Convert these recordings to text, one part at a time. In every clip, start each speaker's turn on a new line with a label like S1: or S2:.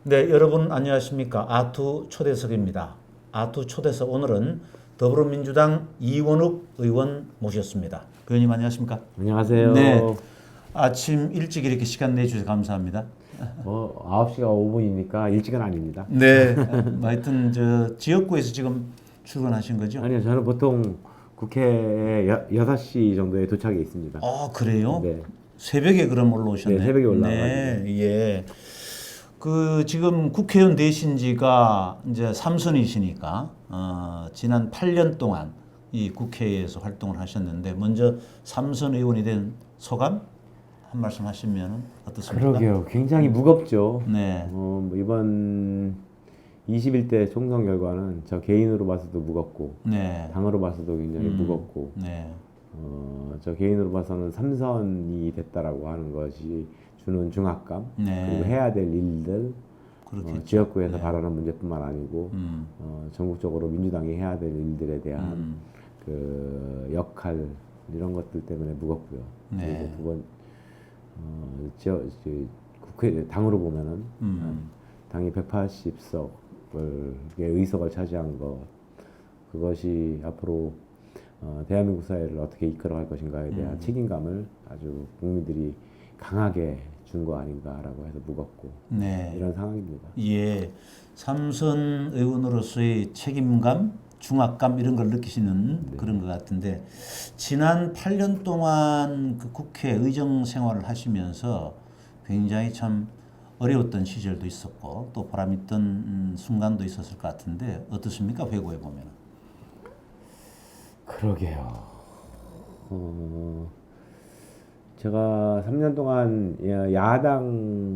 S1: 네, 여러분 안녕하십니까? 아투 초대석입니다. 아투 초대석 오늘은 더불어민주당 이원욱 의원 모셨습니다. 의원님 안녕하십니까?
S2: 안녕하세요.
S1: 네, 아침 일찍 이렇게 시간 내주셔서 감사합니다.
S2: 9시가 5분이니까 일찍은 아닙니다.
S1: 네, 하여튼 저 지역구에서 지금 출근하신 거죠?
S2: 아니요, 저는 보통 국회에 6시 정도에 도착해 있습니다.
S1: 아, 그래요?
S2: 네.
S1: 새벽에 그럼 올라오셨네.
S2: 네, 새벽에 올라와가지고.
S1: 네, 예. 그 지금 국회의원 되신 지가 이제 3선이시니까 지난 8년 동안 이 국회에서 활동을 하셨는데 먼저 3선 의원이 된 소감 한 말씀 하시면 어떻습니까?
S2: 그러게요. 굉장히 무겁죠.
S1: 네.
S2: 이번 21대 총선 결과는 저 개인으로 봐서도 무겁고,
S1: 네.
S2: 당으로 봐서도 굉장히 무겁고,
S1: 네.
S2: 저 개인으로 봐서는 3선이 됐다라고 하는 것이 주는 중압감,
S1: 네.
S2: 그리고 해야 될 일들,
S1: 그렇겠죠.
S2: 지역구에서
S1: 네.
S2: 발언한 문제뿐만 아니고 전국적으로 민주당이 해야 될 일들에 대한 그 역할 이런 것들 때문에 무겁고요.
S1: 네.
S2: 그리고 두 번 국회 당으로 보면은 당이 180석을 의석을 차지한 것, 그것이 앞으로 대한민국 사회를 어떻게 이끌어갈 것인가에 대한 책임감을 아주 국민들이 강하게 준 거 아닌가라고 해서 무겁고
S1: 네.
S2: 이런 상황입니다.
S1: 예. 삼선 의원으로서의 책임감, 중압감 이런 걸 느끼시는 그런 것 같은데 지난 8년 동안 그 국회 의정 생활을 하시면서 굉장히 참 어려웠던 시절도 있었고 또 보람있던 순간도 있었을 것 같은데 어떻습니까? 회고해 보면.
S2: 그러게요. 제가 3년 동안 야당으로서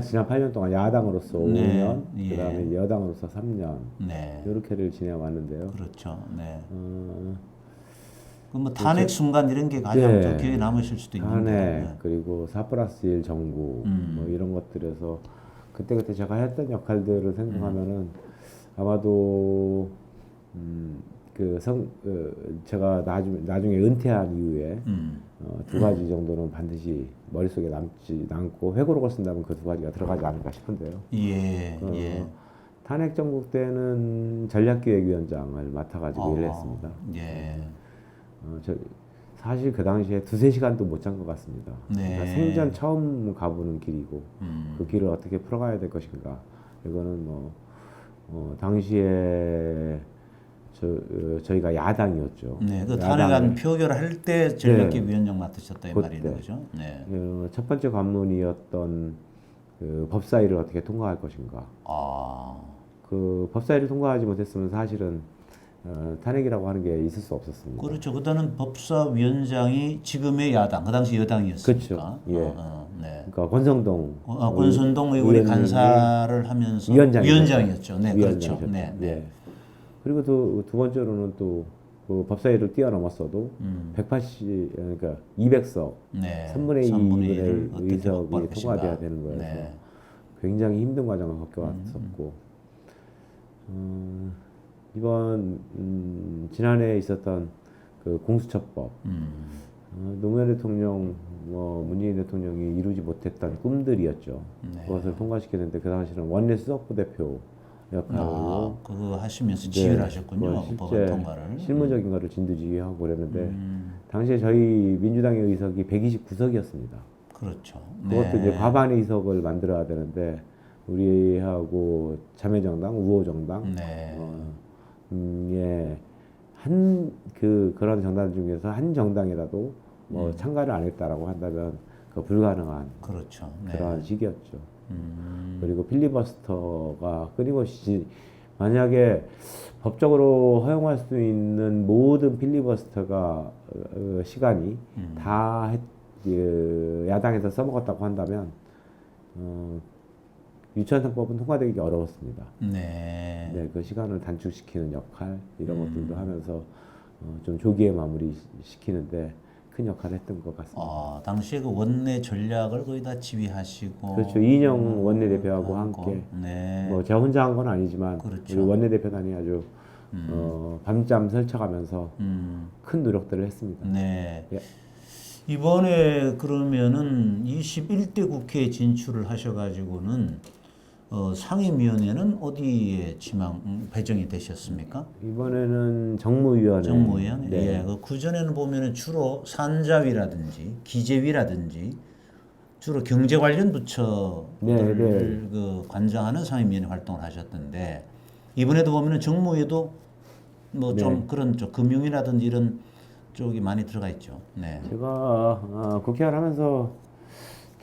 S2: 지난 8년 동안 야당으로서
S1: 네,
S2: 5년,
S1: 예.
S2: 그다음에 여당으로서 3년
S1: 네.
S2: 이렇게를 지내왔는데요.
S1: 그렇죠. 네.
S2: 어,
S1: 그뭐 탄핵 순간 이런 게 가장
S2: 네.
S1: 더 기억에 남으실 수도 있는데.
S2: 탄핵 그리고 4+1 정부 뭐 이런 것들에서 그때 제가 했던 역할들을 생각하면은 아마도 제가 나중에 은퇴한 이후에 두 가지 정도는 반드시 머릿속에 남고 회고록을 쓴다면 그 두 가지가 들어가지 않을까 싶은데요.
S1: 예. 예.
S2: 탄핵 정국 때는 전략기획위원장을 맡아가지고 일을 했습니다.
S1: 예.
S2: 사실 그 당시에 2-3시간도 못 잔 것 같습니다.
S1: 네.
S2: 그러니까 생전 처음 가보는 길이고 그 길을 어떻게 풀어가야 될 것인가. 이거는 당시에 저희가 야당이었죠.
S1: 네, 그 탄핵안 표결할 때 전략기획위원장 맡으셨다 이
S2: 그때.
S1: 말이는 거죠. 네.
S2: 첫 번째 관문이었던 그 법사위를 어떻게 통과할 것인가.
S1: 아,
S2: 그 법사위를 통과하지 못했으면 사실은 탄핵이라고 하는 게 있을 수 없었습니다.
S1: 그렇죠. 그때는 법사위원장이 지금의 야당, 그 당시 여당이었으니까.
S2: 그렇죠. 예.
S1: 네.
S2: 그러니까 권성동
S1: 권선동 의원이 간사를 하면서 위원장이었죠. 네, 그렇죠.
S2: 위원장이셨죠.
S1: 네, 네.
S2: 예. 그리고 두 번째로는 그 법사위를 뛰어넘었어도 180 그러니까 200석
S1: 네.
S2: 3분의 2분의
S1: 어떻게
S2: 의석이
S1: 확보할
S2: 통과돼야
S1: 것인가.
S2: 되는 거여서
S1: 네.
S2: 굉장히 힘든 과정을 겪어왔었고 이번 지난해 있었던 그 공수처법 노무현 대통령 문재인 대통령이 이루지 못했던 꿈들이었죠.
S1: 네.
S2: 그것을 통과시켰는데 그 당시는 원내 수석부대표 역할로
S1: 그거 하시면서 지휘를 하셨군요.
S2: 실제
S1: 법안 통과를.
S2: 실무적인 거를 진두지휘하고 그랬는데 당시에 저희 민주당의 의석이 129석이었습니다.
S1: 그렇죠.
S2: 그것도 이제 과반의 의석을 만들어야 되는데 우리하고 자매정당, 우호정당,
S1: 네.
S2: 예, 그런 정당 중에서 한 정당이라도 참가를 안 했다라고 한다면 그 불가능한
S1: 그렇죠. 네.
S2: 그러한 시기였죠. 그리고 필리버스터가 끊임없이 만약에 법적으로 허용할 수 있는 모든 필리버스터가 시간이 다 야당에서 써먹었다고 한다면 유치원상법은 통과되기 어려웠습니다.
S1: 네.
S2: 네, 그 시간을 단축시키는 역할 이런 것들도 하면서 좀 조기에 마무리 시키는데 큰 역할을 했던 것 같습니다.
S1: 당시에 그 원내 전략을 거의 다 지휘하시고.
S2: 그렇죠. 이인영 원내대표하고 함께.
S1: 네.
S2: 제가 혼자 한 건 아니지만
S1: 그렇죠.
S2: 우리 원내대표단이 아주 밤잠 설쳐가면서 큰 노력들을 했습니다.
S1: 네.
S2: 예.
S1: 이번에 그러면은 21대 국회에 진출을 하셔가지고는 상임위원회는 어디에 배정이 되셨습니까?
S2: 이번에는 정무위원회.
S1: 정무위원회.
S2: 네.
S1: 예, 그 전에는 보면은 주로 산자위라든지 기재위라든지 주로 경제 관련 부처를
S2: 네, 네.
S1: 그 관장하는 상임위원회 활동을 하셨던데 이번에도 보면은 정무위도 뭐 좀
S2: 네.
S1: 그런 쪽 금융이라든지 이런 쪽이 많이 들어가 있죠. 네.
S2: 제가 국회의원 하면서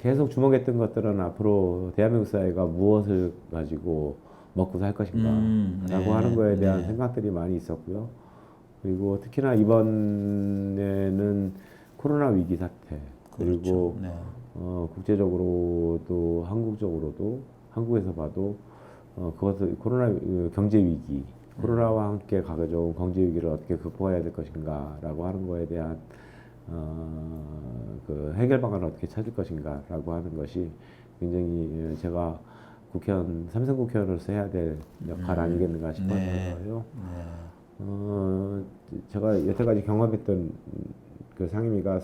S2: 계속 주목했던 것들은 앞으로 대한민국 사회가 무엇을 가지고 먹고 살 것인가라고 하는 거에 대한 생각들이 많이 있었고요. 그리고 특히나 이번에는 코로나 위기 사태 그리고
S1: 네.
S2: 국제적으로도 한국적으로도 한국에서 봐도 그것을 경제 위기 코로나와 함께 가져온 경제 위기를 어떻게 극복해야 될 것인가라고 하는 거에 대한 그 해결 방안을 어떻게 찾을 것인가라고 하는 것이 굉장히 제가 삼선 국회의원으로서 해야 될 역할 아니겠는가 싶어서요. 제가 여태까지 경험했던 그 상임위가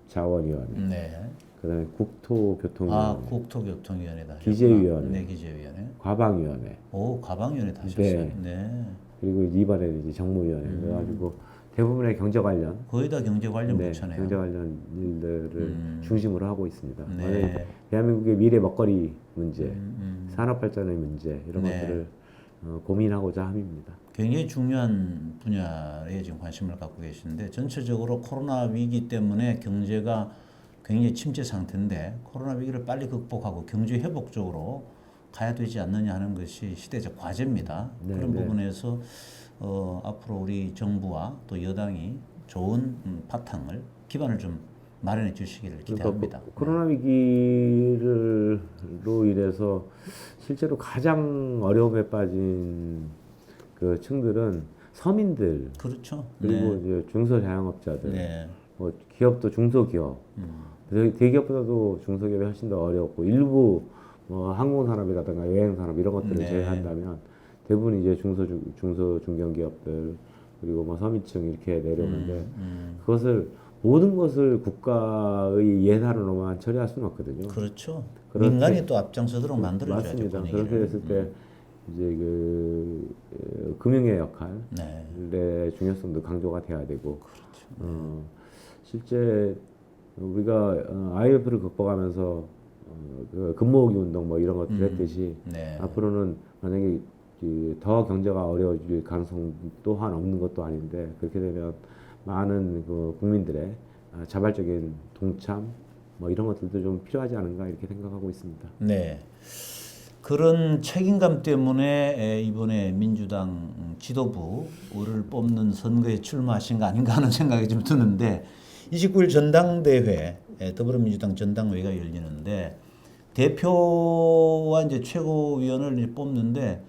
S2: 산업자원위원회, 그다음에 국토교통위원회,
S1: 국토교통위원회다.
S2: 기재위원회,
S1: 네, 기재위원회.
S2: 과방위원회.
S1: 오, 과방위원회 하셨어요. 네.
S2: 그리고 이번에는 이제 정무위원회. 그래가지고 대부분의 경제 관련
S1: 거의 다 경제 관련 부처네요.
S2: 경제 관련 일들을 중심으로 하고 있습니다.
S1: 네.
S2: 대한민국의 미래 먹거리 문제, 산업 발전의 문제 이런
S1: 네.
S2: 것들을 고민하고자 함입니다.
S1: 굉장히 중요한 분야에 지금 관심을 갖고 계시는데 전체적으로 코로나 위기 때문에 경제가 굉장히 침체 상태인데 코로나 위기를 빨리 극복하고 경제 회복 쪽으로 가야 되지 않느냐 하는 것이 시대적 과제입니다.
S2: 네,
S1: 그런
S2: 네.
S1: 부분에서 앞으로 우리 정부와 또 여당이 좋은 바탕을 기반을 좀 마련해 주시기를 기대합니다.
S2: 코로나 위기로 인해서 실제로 가장 어려움에 빠진 그 층들은 서민들
S1: 그렇죠.
S2: 그리고 이제 중소자영업자들,
S1: 네.
S2: 뭐 기업도 중소기업, 대기업보다도 중소기업이 훨씬 더 어렵고 일부 뭐 항공산업이라든가 여행산업 이런 것들을 제외한다면 대부분 이제 중소중견기업들 그리고 뭐 서민층 이렇게 내려오는데 그것을 모든 것을 국가의 예산으로만 처리할 수는 없거든요.
S1: 그렇죠.
S2: 그렇게-
S1: 민간이 또 앞장서도록 만들어줘야죠.
S2: 맞습니다.
S1: 분위기를.
S2: 그렇게 됐을 때 이제 그 금융의 역할의
S1: 네.
S2: 중요성도 강조가 돼야 되고 실제 우리가 IMF를 극복하면서 그 근모으기 운동 뭐 이런 것들 했듯이
S1: 네.
S2: 앞으로는 만약에 더 경제가 어려워질 가능성 또한 없는 것도 아닌데 그렇게 되면 많은 그 국민들의 자발적인 동참 뭐 이런 것들도 좀 필요하지 않은가 이렇게 생각하고 있습니다.
S1: 네. 그런 책임감 때문에 이번에 민주당 지도부를 뽑는 선거에 출마하신 거 아닌가 하는 생각이 좀 드는데 29일 전당대회 더불어민주당 전당회의가 열리는데 대표와 이제 최고위원을 이제 뽑는데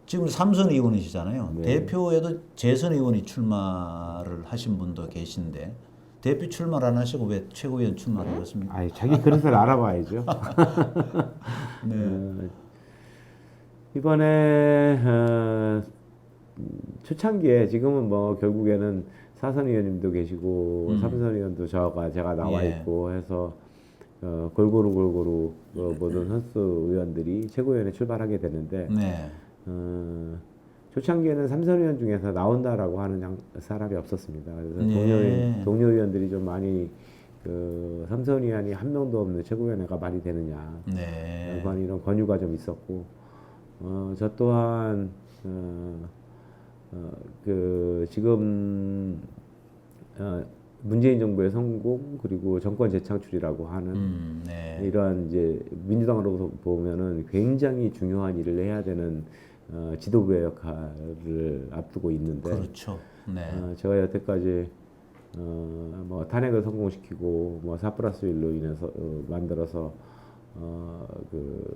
S1: 지금 삼선 의원이시잖아요.
S2: 네.
S1: 대표에도 재선 의원이 출마를 하신 분도 계신데 대표 출마를 안 하시고 왜 최고위원 출마를 하셨습니까?
S2: 아니 자기 그릇을 알아봐야죠.
S1: 네.
S2: 이번에 초창기에 지금은 뭐 결국에는 사선 의원님도 계시고 삼선 의원도 제가 나와
S1: 예.
S2: 있고 해서 골고루 모든 선수 의원들이 최고위원회 출발하게 되는데
S1: 네.
S2: 초창기에는 삼선 의원 중에서 나온다라고 하는 사람이 없었습니다. 그래서
S1: 네.
S2: 동료 의원들이 좀 많이 삼선 의원이 한 명도 없는 최고위원회가 말이 되느냐
S1: 네.
S2: 이런 권유가 좀 있었고 저 또한 지금 문재인 정부의 성공 그리고 정권 재창출이라고 하는
S1: 네.
S2: 이러한 이제 민주당으로 보면은 굉장히 중요한 일을 해야 되는 지도부의 역할을 앞두고 있는데
S1: 그렇죠. 네.
S2: 제가 여태까지 뭐 탄핵을 성공시키고 뭐 4+1로 인해서 만들어서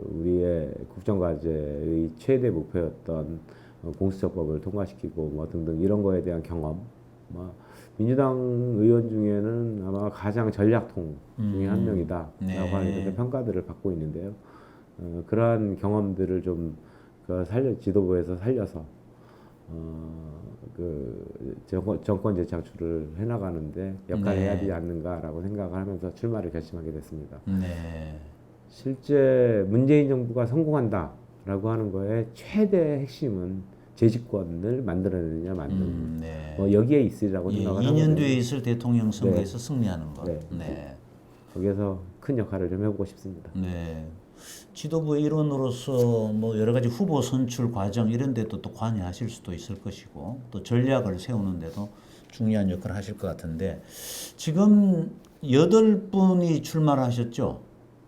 S2: 우리의 국정과제의 최대 목표였던 공수처법을 통과시키고 뭐 등등 이런 거에 대한 경험 민주당 의원 중에는 아마 가장 전략통 중에 한 명이다라고 하는 이렇게 평가들을 받고 있는데요. 그러한 경험들을 좀 지도부에서 살려서 정권 재창출을 해나가는데 역할을 해야 되지 않는가라고 생각을 하면서 출마를 결심하게 됐습니다.
S1: 네.
S2: 실제 문재인 정부가 성공한다라고 하는 거에 최대 핵심은 재집권을 만들어내느냐 만드는
S1: 네.
S2: 뭐 여기에 있으리라고
S1: 예,
S2: 생각을
S1: 2년
S2: 하거든요.
S1: 뒤에 있을 대통령 선거에서 승리하는 것.
S2: 네.
S1: 네.
S2: 거기에서 큰 역할을 좀 해보고 싶습니다.
S1: 네. 지도부의 일원으로서 뭐 여러 가지 후보 선출 과정 이런 데도 또 관여하실 수도 있을 것이고 또 전략을 세우는 데도 중요한 역할을 하실 것 같은데 지금 8분이 출마를 하셨죠.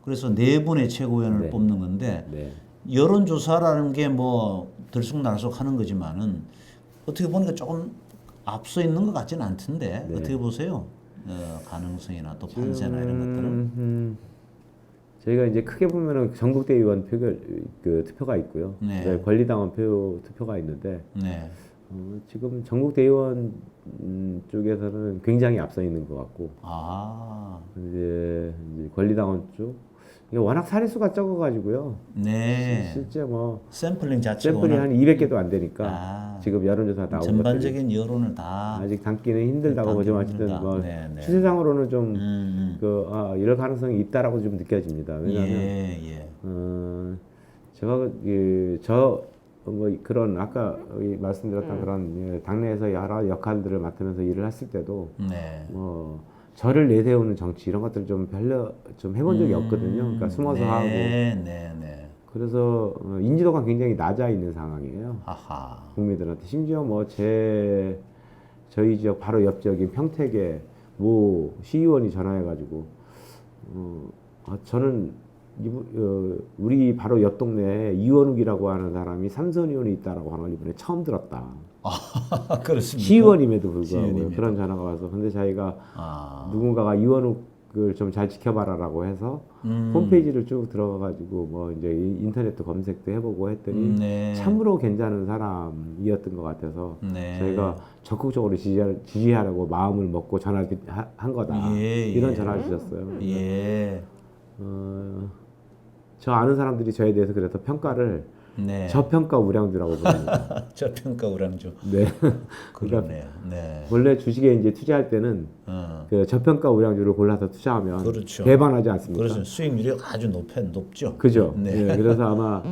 S1: 그래서 4분의 최고위원을
S2: 네.
S1: 뽑는 건데
S2: 네.
S1: 여론조사라는 게 뭐 들쑥날쑥 하는 거지만은 어떻게 보니까 조금 앞서 있는 것 같지는 않던데
S2: 네.
S1: 어떻게 보세요? 가능성이나 또 판세나 이런 것들은?
S2: 저희가 이제 크게 보면은 전국대의원 투표가 있고요.
S1: 네.
S2: 그다음에 권리당원 투표가 있는데
S1: 네.
S2: 지금 전국대의원 쪽에서는 굉장히 앞서 있는 것 같고
S1: 아,
S2: 이제 권리당원 쪽 이게 워낙 사례수가 적어가지고요.
S1: 네.
S2: 실제 뭐
S1: 샘플링 자체가
S2: 샘플이
S1: 워낙
S2: 한 200개도 안 되니까
S1: 아,
S2: 지금 여론조사 나온 것들이
S1: 전반적인 여론을 다
S2: 아직 담기는 힘들다고 보지만 어쨌든
S1: 힘들다.
S2: 뭐
S1: 네, 네.
S2: 추세상으로는 좀
S1: 음,
S2: 이럴 가능성이 있다라고 좀 느껴집니다. 왜냐하면
S1: 예, 예.
S2: 제가 뭐 그런 아까 말씀드렸던 그런 당내에서 여러 역할들을 맡으면서 일을 했을 때도
S1: 네.
S2: 뭐 저를 내세우는 정치 이런 것들을 좀 별로 좀 해본 적이 없거든요. 그러니까 숨어서
S1: 네,
S2: 하고
S1: 네, 네.
S2: 그래서 인지도가 굉장히 낮아 있는 상황이에요.
S1: 하하.
S2: 국민들한테 심지어 뭐 저희 지역 바로 옆 지역인 평택에 모 시의원이 전화해가지고 저는 우리 바로 옆 동네에 이원욱이라고 하는 사람이 삼선 의원이 있다라고 하는 걸 이번에 처음 들었다.
S1: 아, 그렇습니까?
S2: 시의원임에도 불구하고
S1: 시의원임에도.
S2: 그런 전화가 와서 근데 자기가
S1: 아,
S2: 누군가가 이원욱을 좀 잘 지켜봐라라고 해서 홈페이지를 쭉 들어가가지고 뭐 이제 인터넷도 검색도 해보고 했더니
S1: 네.
S2: 참으로 괜찮은 사람이었던 것 같아서
S1: 네.
S2: 저희가 적극적으로 지지하려고 마음을 먹고 전화를 한 거다.
S1: 예,
S2: 이런
S1: 예.
S2: 전화를 주셨어요.
S1: 예.
S2: 저 아는 사람들이 저에 대해서 그래서 평가를
S1: 네.
S2: 저평가 우량주라고 부릅니다.
S1: 저평가 우량주.
S2: 네.
S1: 그러네요. 네.
S2: 원래 주식에 이제 투자할 때는 그 저평가 우량주를 골라서 투자하면
S1: 그렇죠.
S2: 배반하지 않습니까?
S1: 그래서 수익률이 아주 높죠.
S2: 그죠.
S1: 네.
S2: 네. 그래서 아마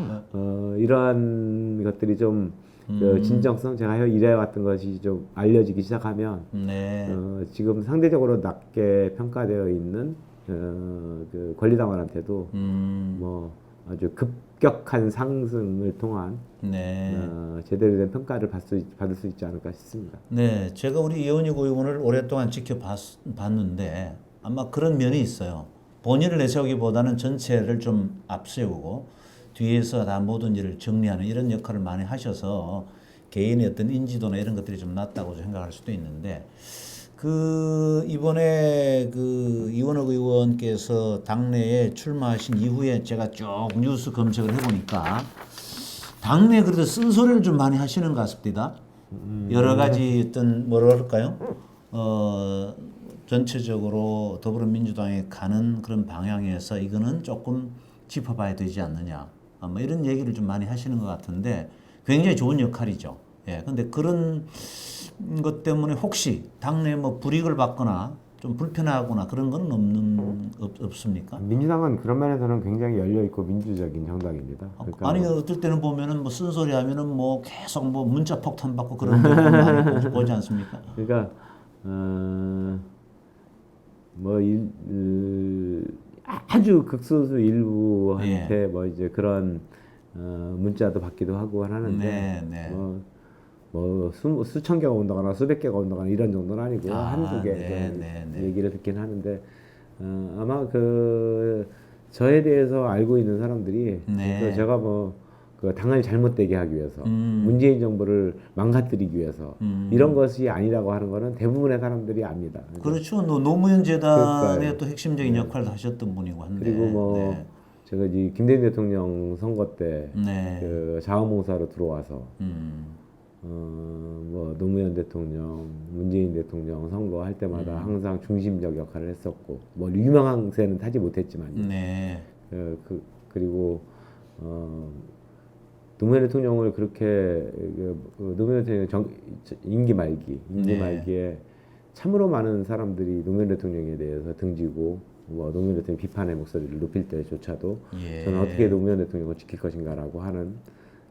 S2: 이러한 것들이 좀 그 진정성 제가 일해왔던 것이 좀 알려지기 시작하면
S1: 네.
S2: 지금 상대적으로 낮게 평가되어 있는 그 권리당원한테도 뭐 아주 급격한 상승을 통한
S1: 네.
S2: 제대로 된 평가를 받을 수 있지 않을까 싶습니다.
S1: 네. 제가 우리 이원익 의원을 오랫동안 지켜봤는데 아마 그런 면이 있어요. 본인을 내세우기보다는 전체를 좀 앞세우고 뒤에서 다 모든 일을 정리하는 이런 역할을 많이 하셔서 개인의 어떤 인지도나 이런 것들이 좀 낮다고 생각할 수도 있는데 이번에 이원욱 의원께서 당내에 출마하신 이후에 제가 쭉 뉴스 검색을 해보니까 당내에 그래도 쓴소리를 좀 많이 하시는 것 같습니다. 여러 가지 어떤 뭐라 그럴까요? 전체적으로 더불어민주당에 가는 그런 방향에서 이거는 조금 짚어봐야 되지 않느냐. 뭐 이런 얘기를 좀 많이 하시는 것 같은데 굉장히 좋은 역할이죠. 예. 근데 그런 것 때문에 혹시 당내 뭐 불이익을 받거나 좀 불편하거나 그런 건 없습니까?
S2: 민주당은 그런 면에서는 굉장히 열려 있고 민주적인 정당입니다. 그러니까
S1: 아니 어떨 때는 보면은 뭐 쓴소리 하면은 뭐 계속 뭐 문자 폭탄 받고 그런 경우 많이 보지 않습니까?
S2: 그러니까 뭐 아주 극소수 일부한테 뭐 이제 그런 문자도 받기도 하고 하는데
S1: 네, 네.
S2: 뭐 수천 개가 온다거나 수백 개가 온다거나 이런 정도는 아니고 한두 개 얘기를 듣긴 하는데 아마 저에 대해서 알고 있는 사람들이 그래서 제가 그 당을 잘못되게 하기 위해서 문재인 정부를 망가뜨리기 위해서 이런 것이 아니라고 하는 거는 대부분의 사람들이 압니다.
S1: 그렇죠. 노무현 재단의
S2: 그러니까요.
S1: 또 핵심적인 역할도 하셨던 분이고 한데.
S2: 그리고 제가 이제 김대중 대통령 선거 때 그 자원봉사로 들어와서 뭐 노무현 대통령, 문재인 대통령 선거할 때마다 항상 중심적 역할을 했었고 뭐 유명한 새는 타지 못했지만요. 그리고 노무현 대통령을 그렇게 노무현 대통령 임기 말기에 참으로 많은 사람들이 노무현 대통령에 대해서 등지고 뭐 노무현 대통령 비판의 목소리를 높일 때조차도
S1: 예.
S2: 저는 어떻게 노무현 대통령을 지킬 것인가라고 하는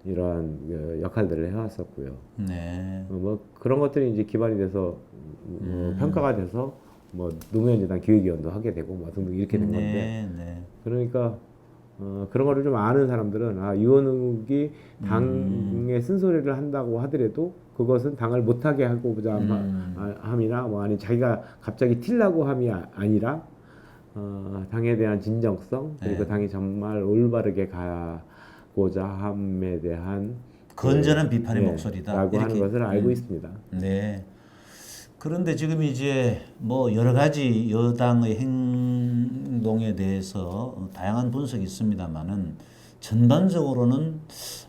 S2: 이러한 역할들을 해왔었고요.
S1: 네.
S2: 뭐 그런 것들이 이제 기반이 돼서 평가가 돼서 뭐 노무현 재단 기획위원도 하게 되고 뭐 등등 이렇게 된 건데
S1: 네.
S2: 그러니까 그런 거를 좀 아는 사람들은 유원욱이 당에 쓴소리를 한다고 하더라도 그것은 당을 못하게 하고자 함이나 뭐 아니 자기가 갑자기 튀려고 함이 아니라 당에 대한 진정성 그리고
S1: 네.
S2: 당이 정말 올바르게 가고자 함에 대한
S1: 건전한 비판의 목소리다.
S2: 라고 하는
S1: 이렇게.
S2: 것을 알고 있습니다.
S1: 네. 그런데 지금 이제 뭐 여러 가지 여당의 행동에 대해서 다양한 분석이 있습니다만은 전반적으로는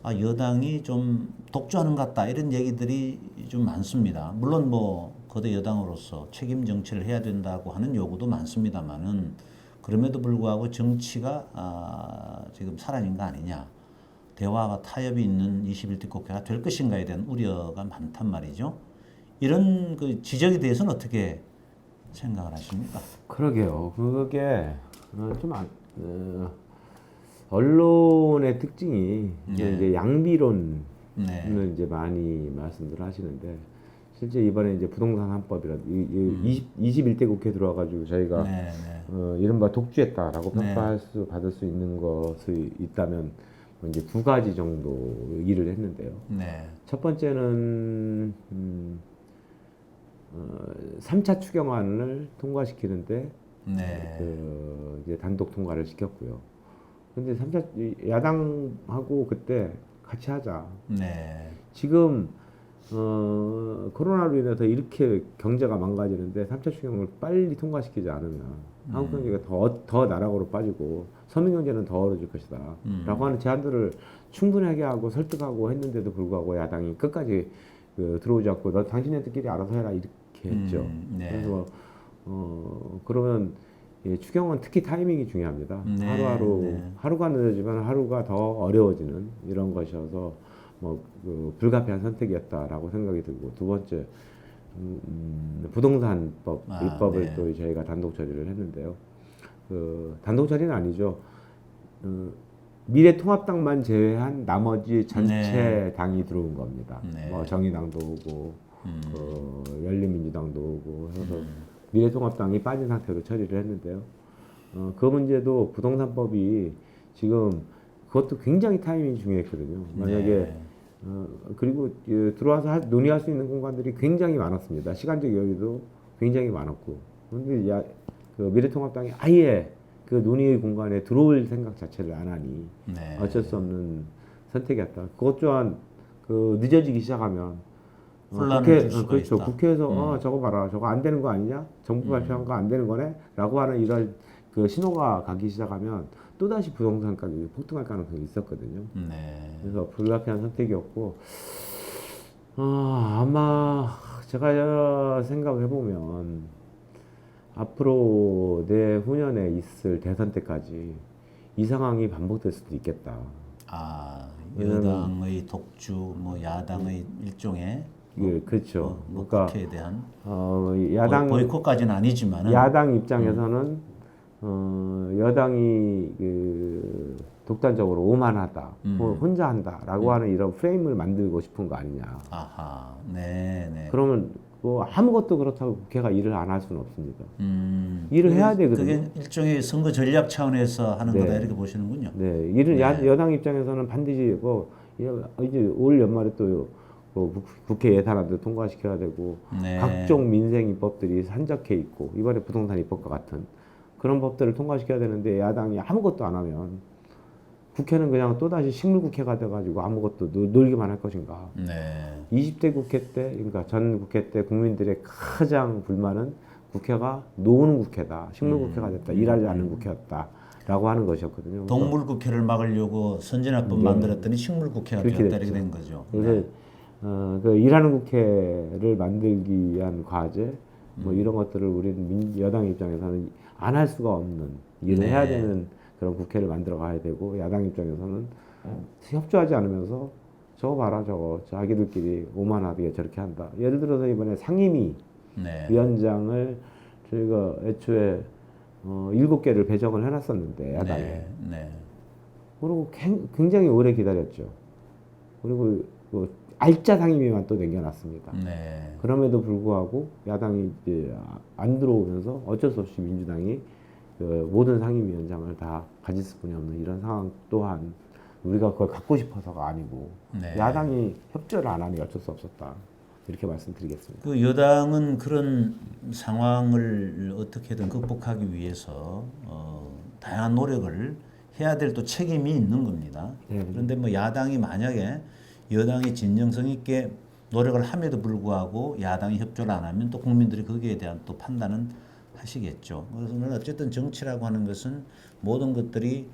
S1: 여당이 좀 독주하는 것 같다 이런 얘기들이 좀 많습니다. 물론 뭐 거대 여당으로서 책임 정치를 해야 된다고 하는 요구도 많습니다만은 그럼에도 불구하고 정치가 지금 살아있는 거 아니냐. 대화가 타협이 있는 21대 국회가 될 것인가에 대한 우려가 많단 말이죠. 이런 그 지적에 대해서는 어떻게 생각을 하십니까?
S2: 그러게요. 그게 언론의 특징이 이제 양비론을
S1: 네.
S2: 이제 많이 말씀들 하시는데 실제 이번에 이제 부동산 3법이라 21대 국회 들어와가지고 저희가
S1: 네.
S2: 이른바 독주했다라고
S1: 네.
S2: 받을 수 있는 것이 있다면 이제 두 가지 정도 일을 했는데요.
S1: 네.
S2: 첫 번째는 3차 추경안을 통과시키는데
S1: 네.
S2: 이제 단독 통과를 시켰고요. 근데 3차 야당하고 그때 같이 하자.
S1: 네.
S2: 지금 코로나로 인해서 이렇게 경제가 망가지는데 3차 추경을 빨리 통과시키지 않으면 한국 경제가 더 나락으로 빠지고 서민 경제는 더 어려질 것이다. 라고 하는 제안들을 충분하게 하고 설득하고 했는데도 불구하고 야당이 끝까지 들어오지 않고 너 당신네들끼리 알아서 해라 이렇게 했죠.
S1: 네.
S2: 그래서 그러면 추경은 특히 타이밍이 중요합니다.
S1: 네.
S2: 하루가 늦어지면 하루가 더 어려워지는 이런 것이어서 불가피한 선택이었다라고 생각이 들고 두 번째 부동산법 입법을
S1: 네.
S2: 또 저희가 단독 처리를 했는데요. 단독 처리는 아니죠. 미래통합당만 제외한 나머지 전체 당이 들어온 겁니다.
S1: 네.
S2: 뭐 정의당도 오고 열린민주당도 오고 해서 미래통합당이 빠진 상태로 처리를 했는데요. 그 문제도 부동산법이 지금 그것도 굉장히 타이밍이 중요했거든요. 만약에 그리고 들어와서 논의할 수 있는 공간들이 굉장히 많았습니다. 시간적 여유도 굉장히 많았고. 그런데 그 미래통합당이 아예 그 논의의 공간에 들어올 생각 자체를 안 하니
S1: 네.
S2: 어쩔 수 없는 선택이었다. 그것 또한 늦어지기 시작하면
S1: 혼란을 줄 수가
S2: 그렇죠.
S1: 있다.
S2: 국회에서 저거 봐라, 저거 안 되는 거 아니냐? 정부 발표한 거 안 되는 거네?라고 하는 이런 그 신호가 가기 시작하면 또 다시 부동산 가격이 폭등할 가능성이 있었거든요.
S1: 네.
S2: 그래서 불가피한 선택이었고 아마 제가 생각해 보면 앞으로 내후년에 있을 대선 때까지 이 상황이 반복될 수도 있겠다.
S1: 여당의 독주, 뭐 야당의 일종의
S2: 그렇죠.
S1: 그러니까 국회에 대한
S2: 야당
S1: 보이콧까지는 아니지만은
S2: 야당 입장에서는 여당이 독단적으로 오만하다, 혼자 한다라고 하는 이런 프레임을 만들고 싶은 거 아니냐.
S1: 아하, 네.
S2: 그러면 뭐 아무것도 그렇다고 국회가 일을 안 할 수는 없습니다. 일을 해야 되거든요.
S1: 그게 일종의 선거 전략 차원에서 하는 거다 이렇게 보시는군요.
S2: 네, 일을 여당 입장에서는 반드시 이제 올 연말에 또 국회 예산안도 통과시켜야 되고 각종 민생 입법들이 산적해 있고 이번에 부동산 입법과 같은 그런 법들을 통과시켜야 되는데 야당이 아무것도 안 하면 국회는 그냥 또다시 식물국회가 돼가지고 아무것도 놀기만 할 것인가. 20대 국회 때, 그러니까 전 국회 때 국민들의 가장 불만은 국회가 노는 국회다. 식물국회가 됐다. 일하지 않는 국회였다라고 하는 것이었거든요.
S1: 동물국회를 막으려고 선진화법 만들었더니 식물국회가 되었다 이렇게 된 거죠.
S2: 그래서 그 일하는 국회를 만들기 위한 과제, 뭐 이런 것들을 우리는 여당 입장에서는 안 할 수가 없는 일을 해야 되는 그런 국회를 만들어 가야 되고 야당 입장에서는 협조하지 않으면서 저거 봐라 저거 자기들끼리 오만하게 저렇게 한다. 예를 들어서 이번에 상임위
S1: 네.
S2: 위원장을 저희가 애초에 7개를 배정을 해놨었는데 야당에.
S1: 네. 네.
S2: 그리고 굉장히 오래 기다렸죠. 그리고 알짜 상임위만 또 남겨놨습니다.
S1: 네.
S2: 그럼에도 불구하고 야당이 이제 안 들어오면서 어쩔 수 없이 민주당이 그 모든 상임위원장을 다 가질 수뿐이 없는 이런 상황 또한 우리가 그걸 갖고 싶어서가 아니고
S1: 네.
S2: 야당이 협조를 안 하니 어쩔 수 없었다. 이렇게 말씀드리겠습니다.
S1: 그 여당은 그런 상황을 어떻게든 극복하기 위해서 다양한 노력을 해야 될 또 책임이 있는 겁니다.
S2: 네.
S1: 그런데 뭐 야당이 만약에 여당이 진정성 있게 노력을 함에도 불구하고 야당이 협조를 안 하면 또 국민들이 거기에 대한 또 판단은 하시겠죠. 그래서 어쨌든 정치라고 하는 것은 모든 것들이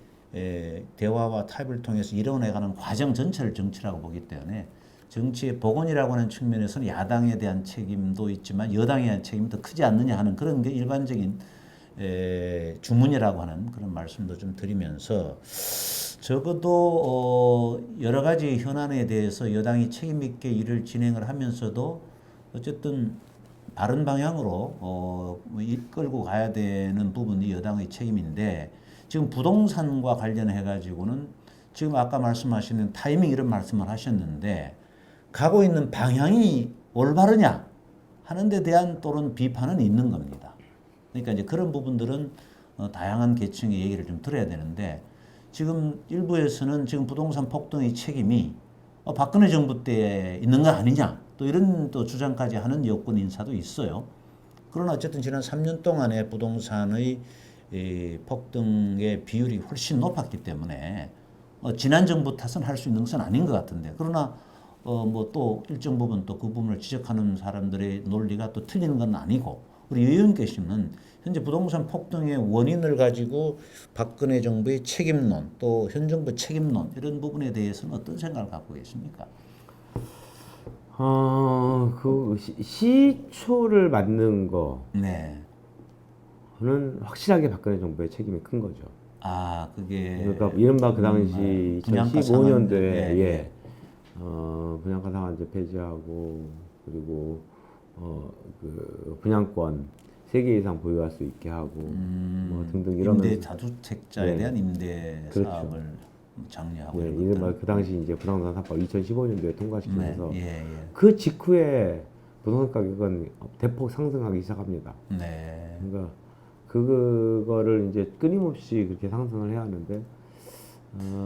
S1: 대화와 타협을 통해서 이뤄내가는 과정 전체를 정치라고 보기 때문에 정치의 복원이라고 하는 측면에서는 야당에 대한 책임도 있지만 여당에 대한 책임이 더 크지 않느냐 하는 그런 게 일반적인 주문이라고 하는 그런 말씀도 좀 드리면서 적어도 여러 가지 현안에 대해서 여당이 책임 있게 일을 진행을 하면서도 어쨌든 바른 방향으로 뭐 이끌고 가야 되는 부분이 여당의 책임인데 지금 부동산과 관련해 가지고는 지금 아까 말씀하시는 타이밍 이런 말씀을 하셨는데 가고 있는 방향이 올바르냐 하는 데 대한 또는 비판은 있는 겁니다. 그러니까 이제 그런 부분들은 다양한 계층의 얘기를 좀 들어야 되는데 지금 일부에서는 지금 부동산 폭등의 책임이 박근혜 정부 때 있는 거 아니냐 또 이런 또 주장까지 하는 여권 인사도 있어요. 그러나 어쨌든 지난 3년 동안의 부동산의 폭등의 비율이 훨씬 높았기 때문에 지난 정부 탓은 할 수 있는 것은 아닌 것 같은데 그러나 뭐 또 일정 부분 또 그 부분을 지적하는 사람들의 논리가 또 틀리는 건 아니고 우리 의원께서는 현재 부동산 폭등의 원인을 가지고 박근혜 정부의 책임론 또 현 정부 책임론 이런 부분에 대해서는 어떤 생각을 갖고 계십니까?
S2: 그 시초를 만든
S1: 네.
S2: 거는 확실하게 박근혜 정부의 책임이 큰 거죠.
S1: 아, 그게
S2: 그러니까 이른바 그 당시
S1: 분양가
S2: 2015년도에
S1: 예.
S2: 분양가 상한제 폐지하고 그리고 그 분양권 3개 이상 보유할 수 있게 하고 뭐 등등 이러면서
S1: 임대 다주택자에
S2: 네.
S1: 대한 임대
S2: 그렇죠.
S1: 사업을 장려하고
S2: 네,
S1: 이런
S2: 이른바
S1: 것들.
S2: 그 당시 이제 부동산 3법 2015년도에 통과시키면서
S1: 네. 예.
S2: 그 직후에 부동산 가격은 대폭 상승하기 시작합니다.
S1: 네.
S2: 그러니까 그거를 이제 끊임없이 그렇게 상승을 해야 하는데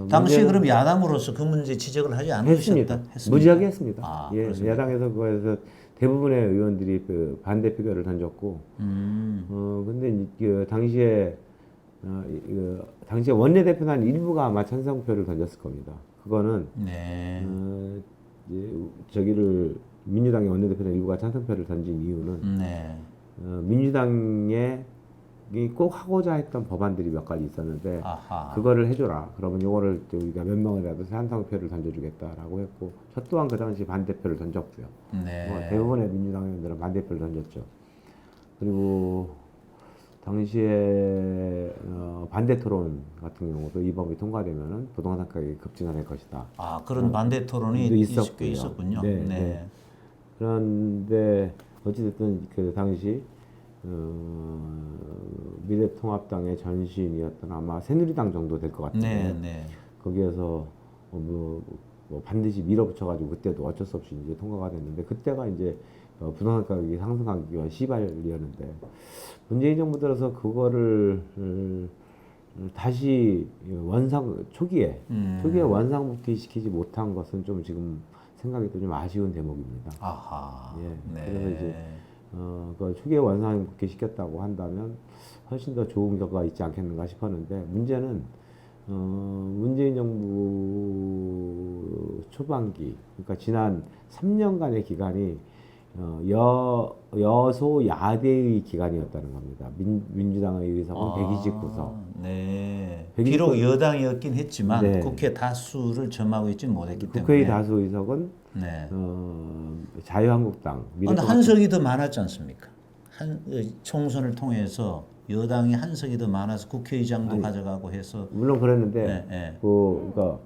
S1: 당시에
S2: 문제는
S1: 그럼 야당으로서 그 문제 지적을 하지
S2: 했습니다.
S1: 않으셨다?
S2: 무지하게 했습니다.
S1: 아,
S2: 예,
S1: 그렇습니까?
S2: 야당에서 그거에서 대부분의 의원들이 그 반대 표결을 던졌고, 근데 그 당시에 당시에 원내대표단 일부가 아마 찬성표를 던졌을 겁니다. 그거는
S1: 네.
S2: 이제 저기를 민주당의 원내대표단 일부가 찬성표를 던진 이유는
S1: 네.
S2: 민주당의 꼭 하고자 했던 법안들이 몇 가지 있었는데
S1: 아하.
S2: 그거를 해줘라. 그러면 이거를 우리가 몇 명이라도 찬성표를 던져주겠다라고 했고 저 또한 그 당시 반대표를 던졌고요.
S1: 네.
S2: 대부분의 민주당 의원들은 반대표를 던졌죠. 그리고 당시에 반대 토론 같은 경우도 이 법이 통과되면은 부동산 가격이 급증할 것이다.
S1: 아, 그런 반대 토론이
S2: 있었고요.
S1: 있었군요.
S2: 네,
S1: 네.
S2: 네. 그런데 어찌됐든 그 당시 미래통합당의 전신이었던 아마 새누리당 정도 될 것 같은데
S1: 네. 네.
S2: 거기에서 뭐 반드시 밀어붙여가지고 그때도 어쩔 수 없이 이제 통과가 됐는데 그때가 이제 부동산 가격이 상승하기 위한 시발이었는데 문재인 정부 들어서 그거를 다시 초기에 원상복귀 시키지 못한 것은 좀 지금 생각이 좀 아쉬운 대목입니다.
S1: 아하.
S2: 예.
S1: 네.
S2: 그래서 이제 그 초기에 원상복귀 시켰다고 한다면 훨씬 더 좋은 결과가 있지 않겠는가 싶었는데 문제는 문재인 정부 초반기 그러니까 지난 3년간의 기간이 여소야대의 기간이었다는 겁니다. 민주당의 의석은 129석.
S1: 네.
S2: 129
S1: 비록 여당이었긴 했지만
S2: 네.
S1: 국회 다수를 점하고 있지는 못했기 때문에.
S2: 국회의 다수 의석은
S1: 네.
S2: 자유한국당,
S1: 그런데 한석이 더 많았지 않습니까? 총선을 통해서 여당이 한석이 더 많아서 국회의장도 가져가고 해서
S2: 물론 그랬는데
S1: 네, 네.
S2: 그러니까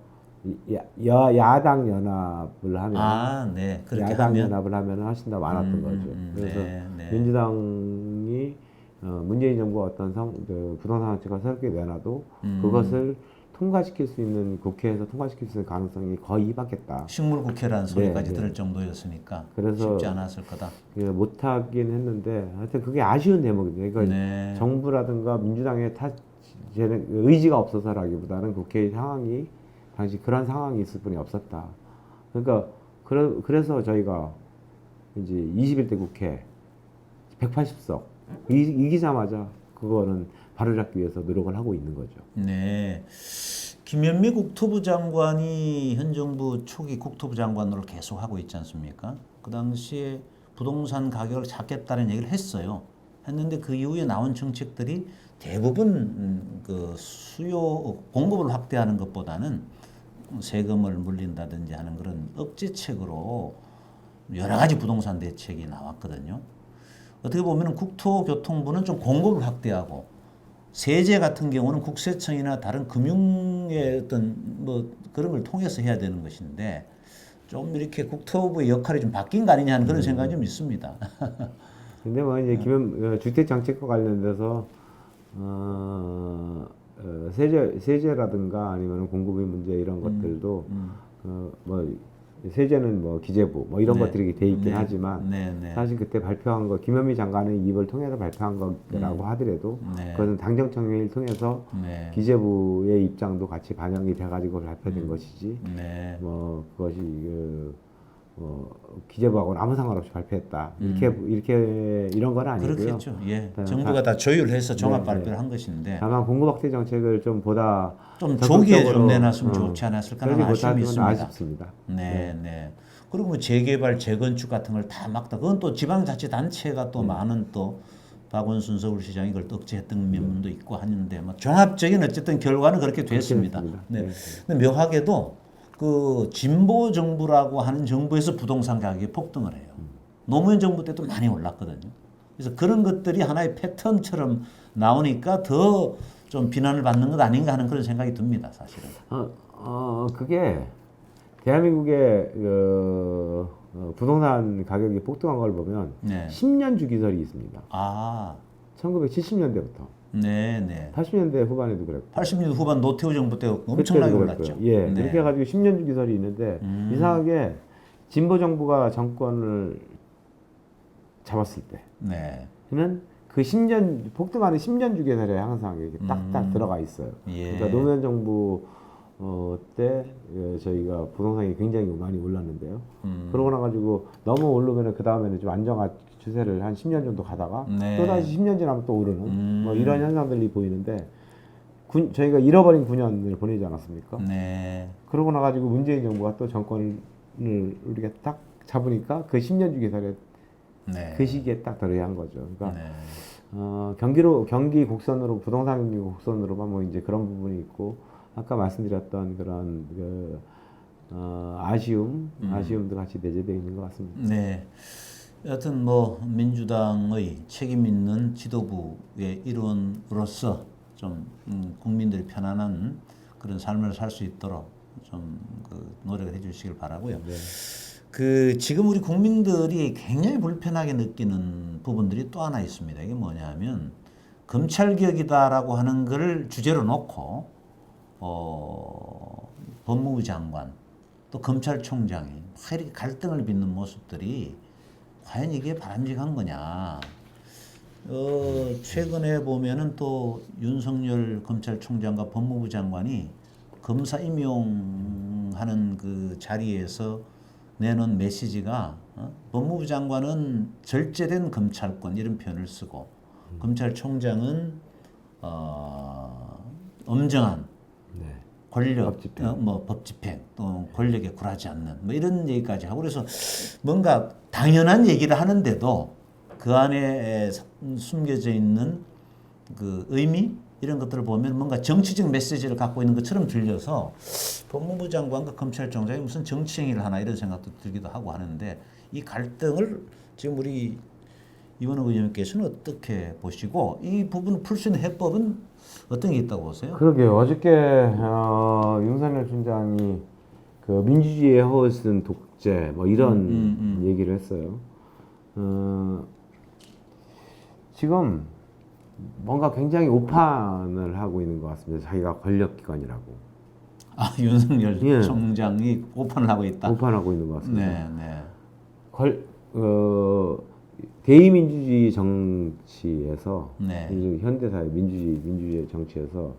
S2: 야당 연합을 하면
S1: 네. 그렇게
S2: 야당
S1: 하면
S2: 연합을 하면 훨씬 더 많았던 거죠. 그래서
S1: 네.
S2: 민주당이 문재인 정부가 어떤 부동산 정책을 새롭게 내놔도 그것을 통과시킬 수 있는 국회에서 통과시킬 수 있는 가능성이 거의 희박했다.
S1: 식물국회라는 소리까지
S2: 네.
S1: 들을 정도였으니까
S2: 그래서
S1: 쉽지 않았을 거다.
S2: 못하긴 했는데 하여튼 그게 아쉬운 대목입니다. 그러니까
S1: 네.
S2: 정부라든가 민주당의 의지가 없어서라기보다는 국회의 상황이 당시 그런 상황이 있을 뿐이 없었다. 그러니까 그래서 저희가 이제 21대 국회 180석 이기자마자 그거는 바로잡기 위해서 노력을 하고 있는 거죠.
S1: 네. 김현미 국토부 장관이 현 정부 초기 국토부 장관으로 계속 하고 있지 않습니까? 그 당시에 부동산 가격을 잡겠다는 얘기를 했어요. 했는데 그 이후에 나온 정책들이 대부분 그 공급을 확대하는 것보다는 세금을 물린다든지 하는 그런 억제책으로 여러 가지 부동산 대책이 나왔거든요. 어떻게 보면 국토교통부는 좀 공급을 확대하고 세제 같은 경우는 국세청이나 다른 금융의 어떤 뭐 그런 걸 통해서 해야 되는 것인데 좀 이렇게 국토부의 역할이 좀 바뀐 거 아니냐 하는 그런 생각이 좀 있습니다.
S2: 근데 뭐 이제 주택 정책과 관련돼서 세제라든가 아니면 공급의 문제 이런 것들도 뭐 세제는 뭐 기재부 뭐 이런
S1: 네.
S2: 것들이 돼 있긴
S1: 네.
S2: 하지만
S1: 네.
S2: 사실 그때 발표한 거 김현미 장관의 입을 통해서 발표한 거라고 하더라도
S1: 네.
S2: 그것은 당정청회의를 통해서
S1: 네.
S2: 기재부의 입장도 같이 반영이 돼가지고 발표된 것이지
S1: 네.
S2: 뭐 그것이 기재부하고는 아무 상관없이 발표했다 이렇게 이런 건 아니고요.
S1: 그렇겠죠. 예. 정부가 다 조율해서 종합 발표를 한 것인데
S2: 다만 공급 확대 정책을 좀 보다
S1: 좀 조기에 좀
S2: 적극적으로,
S1: 내놨으면 좋지 않았을까 하는 아쉬움이 있습니다.
S2: 아쉽습니다.
S1: 네. 그리고 뭐 재개발, 재건축 같은 걸 다 막다. 그건 또 지방자치단체가 또 많은 또 박원순 서울시장이 그걸 또 억제했던 면도 있고 하는데 뭐 종합적인 어쨌든 결과는 그렇게 됐습니다. 네. 근데 묘하게도 그 진보 정부라고 하는 정부에서 부동산 가격이 폭등을 해요. 노무현 정부 때도 많이 올랐거든요. 그래서 그런 것들이 하나의 패턴처럼 나오니까 더 좀 비난을 받는 것 아닌가 하는 그런 생각이 듭니다, 사실은.
S2: 그게 대한민국의 부동산 가격이 폭등한 걸 보면
S1: 네.
S2: 10년 주기설이 있습니다. 1970년대부터. 80년대 후반에도 그랬고.
S1: 80년대 후반 노태우 정부 때 엄청나게 올랐죠.
S2: 예, 그렇게 해가지고 10년 주기설이 있는데 이상하게 진보 정부가 정권을 잡았을 때는 그 10년 폭등하는 10년 주기설에 항상 이렇게 딱딱 들어가 있어요. 그러니까 노무현 정부 때 저희가 부동산이 굉장히 많이 올랐는데요. 그러고 나가지고 너무 오르면은 그 다음에는 좀 안정화 추세를 한 10년 정도 가다가 또 다시 10년 지나면 또 오르는 뭐 이런 현상들이 보이는데 저희가 잃어버린 9년을 보내지 않았습니까? 그러고 나가지고 문재인 정부가 또 정권을 우리가 딱 잡으니까 그 10년 주기설에 그 시기에 딱 들어야 한 거죠. 그러니까 경기 곡선으로 부동산 경기 곡선으로만 뭐 이제 그런 부분이 있고 아까 말씀드렸던 그런 아쉬움도 같이 내재되어 있는 것 같습니다.
S1: 네. 여하튼 뭐 민주당의 책임 있는 지도부의 일원으로서 좀 국민들이 편안한 그런 삶을 살 수 있도록 좀 노력을 해주시길 바라고요. 그 지금 우리 국민들이 굉장히 불편하게 느끼는 부분들이 또 하나 있습니다. 이게 뭐냐면 검찰개혁이다라고 하는 걸 주제로 놓고 법무부 장관 또 검찰총장이 막 이렇게 갈등을 빚는 모습들이 과연 이게 바람직한 거냐. 최근에 보면은 또 윤석열 검찰총장과 법무부 장관이 검사 임용하는 그 자리에서 내놓은 메시지가 법무부 장관은 절제된 검찰권 이런 표현을 쓰고 검찰총장은 엄정한 권력, 법 집행, 또 권력에 굴하지 않는 뭐 이런 얘기까지 하고 그래서 뭔가 당연한 얘기를 하는데도 그 안에 숨겨져 있는 그 의미 이런 것들을 보면 뭔가 정치적 메시지를 갖고 있는 것처럼 들려서 법무부 장관과 검찰총장이 무슨 정치 행위를 하나 이런 생각도 들기도 하고 하는데 이 갈등을 지금 우리 이원호 의원님께서는 어떻게 보시고 이 부분을 풀 수 있는 해법은 어떤 게 있다고 보세요?
S2: 그러게요. 어저께 윤석열 총장이 그 민주주의의 허울슨 독재 뭐 이런 얘기를 했어요. 지금 뭔가 굉장히 오판을 하고 있는 것 같습니다. 자기가 권력기관이라고.
S1: 아, 윤석열
S2: 예.
S1: 총장이 오판을 하고 있다.
S2: 오판하고 있는 것 같습니다.
S1: 네, 네.
S2: 대의민주주의 정치에서
S1: 네.
S2: 현대사회 민주주의 정치에서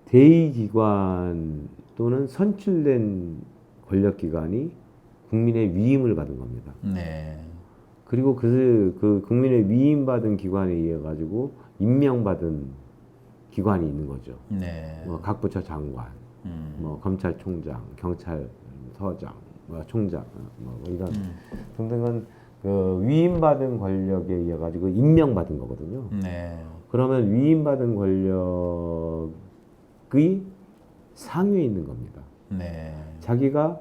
S2: 대의기관 또는 선출된 권력기관이 국민의 위임을 받은 겁니다.
S1: 네.
S2: 그리고 그 국민의 위임받은 기관에 의해 가지고 임명받은 기관이 있는 거죠.
S1: 네.
S2: 뭐 각 부처 장관, 뭐 검찰총장, 경찰서장, 뭐 총장, 뭐 이런 등등은 그 위임받은 권력에 의해 가지고 임명받은 거거든요.
S1: 네.
S2: 그러면 위임받은 권력의 상위에 있는 겁니다.
S1: 네.
S2: 자기가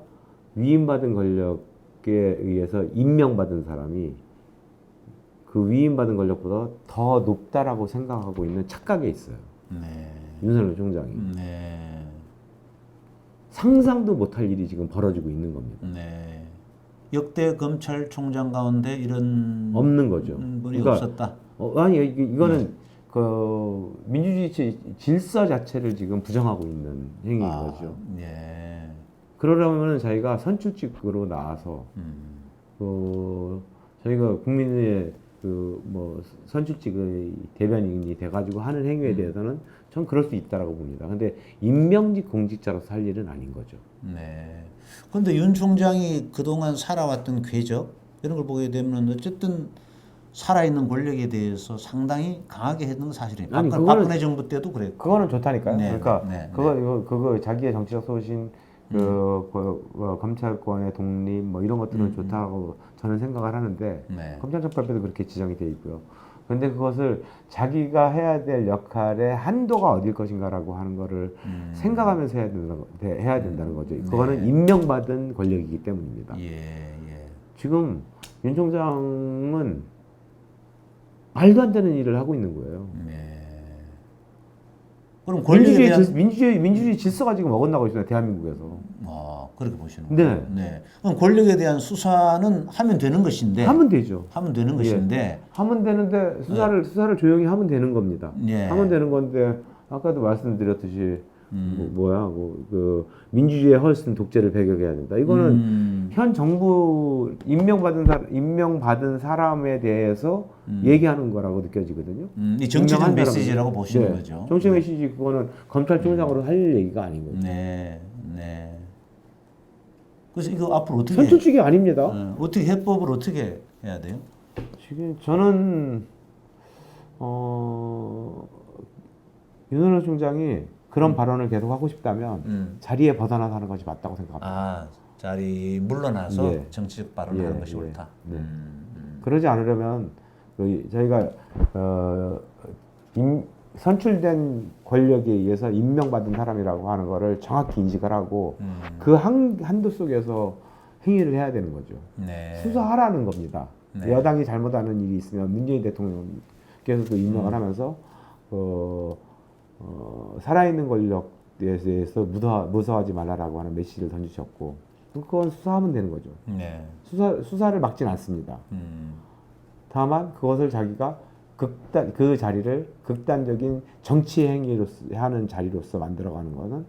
S2: 위임받은 권력에 의해서 임명받은 사람이 그 위임받은 권력보다 더 높다라고 생각하고 있는 착각에 있어요.
S1: 네.
S2: 윤석열 총장이.
S1: 네.
S2: 상상도 못할 일이 지금 벌어지고 있는 겁니다.
S1: 네. 역대 검찰총장 가운데 이런
S2: 없는 거죠.
S1: 분이
S2: 그러니까
S1: 없었다.
S2: 아니 이거는 그 민주주의 질서 자체를 지금 부정하고 있는 행위인 거죠.
S1: 예.
S2: 그러려면 자기가 선출직으로 나와서 저희가 국민의 그 뭐 선출직의 대변인이 돼가지고 하는 행위에 대해서는 전 그럴 수 있다라고 봅니다. 근데 임명직 공직자로서 할 일은 아닌 거죠.
S1: 네. 그런데 윤 총장이 그동안 살아왔던 궤적 이런 걸 보게 되면 어쨌든 살아있는 권력에 대해서 상당히 강하게 했던 건 사실이에요.
S2: 아니,
S1: 박근혜 정부 때도 그랬고.
S2: 그거는 좋다니까요.
S1: 네,
S2: 그러니까
S1: 네, 네,
S2: 그거 자기의 정치적 소신, 검찰권의 독립 뭐 이런 것들은 좋다고 저는 생각을 하는데
S1: 네.
S2: 검찰청법에도 그렇게 지정이 돼 있고요. 그런데 그것을 자기가 해야 될 역할의 한도가 어딜 것인가라고 하는 거를 생각하면서 해야 된다는 거죠. 그거는 임명받은 권력이기 때문입니다.
S1: 예, 예.
S2: 지금 윤 총장은 말도 안 되는 일을 하고 있는 거예요.
S1: 네. 그럼 권력에 대한
S2: 민주주의 질서가 지금 어긋나고 있습니다. 대한민국에서.
S1: 그렇게 보시는
S2: 네.
S1: 거예요. 네. 그럼 권력에 대한 수사는 하면 되는 것인데.
S2: 하면 되죠.
S1: 하면 되는 것인데.
S2: 하면 되는데 수사를 조용히 하면 되는 겁니다.
S1: 예.
S2: 하면 되는 건데 아까도 말씀드렸듯이 그 민주주의의 헐슨 독재를 배격해야 된다. 이거는 현 정부 임명받은 사람에 대해서 얘기하는 거라고 느껴지거든요.
S1: 이 정치적
S2: 임명한
S1: 메시지라고
S2: 사람은.
S1: 보시는
S2: 네.
S1: 거죠.
S2: 정치 메시지 그거는 검찰총장으로 할 얘기가 아닌 거죠.
S1: 네, 네. 그래서 이거 앞으로 어떻게
S2: 선출직이 아닙니다.
S1: 어떻게 해법을 어떻게 해야 돼요?
S2: 지금 저는 윤석열 총장이 그런 발언을 계속 하고 싶다면 자리에 벗어나서 하는 것이 맞다고 생각합니다.
S1: 아, 자리 물러나서
S2: 예.
S1: 정치적 발언을 하는 것이
S2: 예.
S1: 옳다.
S2: 네. 그러지 않으려면 저희가 선출된 권력에 의해서 임명받은 사람이라고 하는 거를 정확히 인식을 하고 그 한도 속에서 행위를 해야 되는 거죠.
S1: 네.
S2: 수사하라는 겁니다.
S1: 네.
S2: 여당이 잘못하는 일이 있으면 문재인 대통령께서도 임명을 하면서 살아있는 권력에 대해서 무서워하지 말라라고 하는 메시지를 던지셨고 그건 수사하면 되는 거죠.
S1: 네.
S2: 수사를 막진 않습니다. 다만 그것을 자기가 그 자리를 극단적인 정치 행위로 하는 자리로서 만들어가는 것은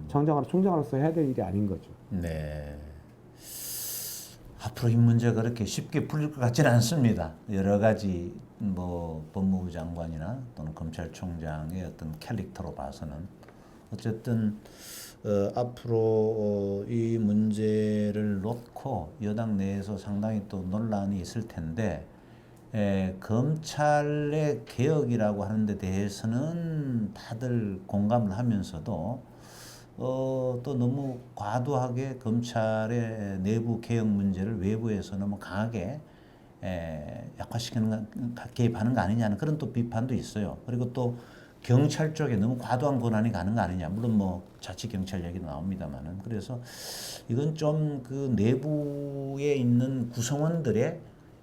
S2: 총장으로서 해야 될 일이 아닌 거죠.
S1: 네. 앞으로 이 문제가 그렇게 쉽게 풀릴 것 같지는 않습니다. 여러 가지 뭐 법무부 장관이나 또는 검찰총장의 어떤 캐릭터로 봐서는 어쨌든 앞으로 이 문제를 놓고 여당 내에서 상당히 또 논란이 있을 텐데 검찰의 개혁이라고 하는 데 대해서는 다들 공감을 하면서도 또 너무 과도하게 검찰의 내부 개혁 문제를 외부에서 너무 강하게 약화시키는 개입하는 거 아니냐는 그런 또 비판도 있어요. 그리고 또 경찰 쪽에 너무 과도한 권한이 가는 거 아니냐. 물론 뭐 자치 경찰 얘기도 나옵니다만은 그래서 이건 좀 그 내부에 있는 구성원들의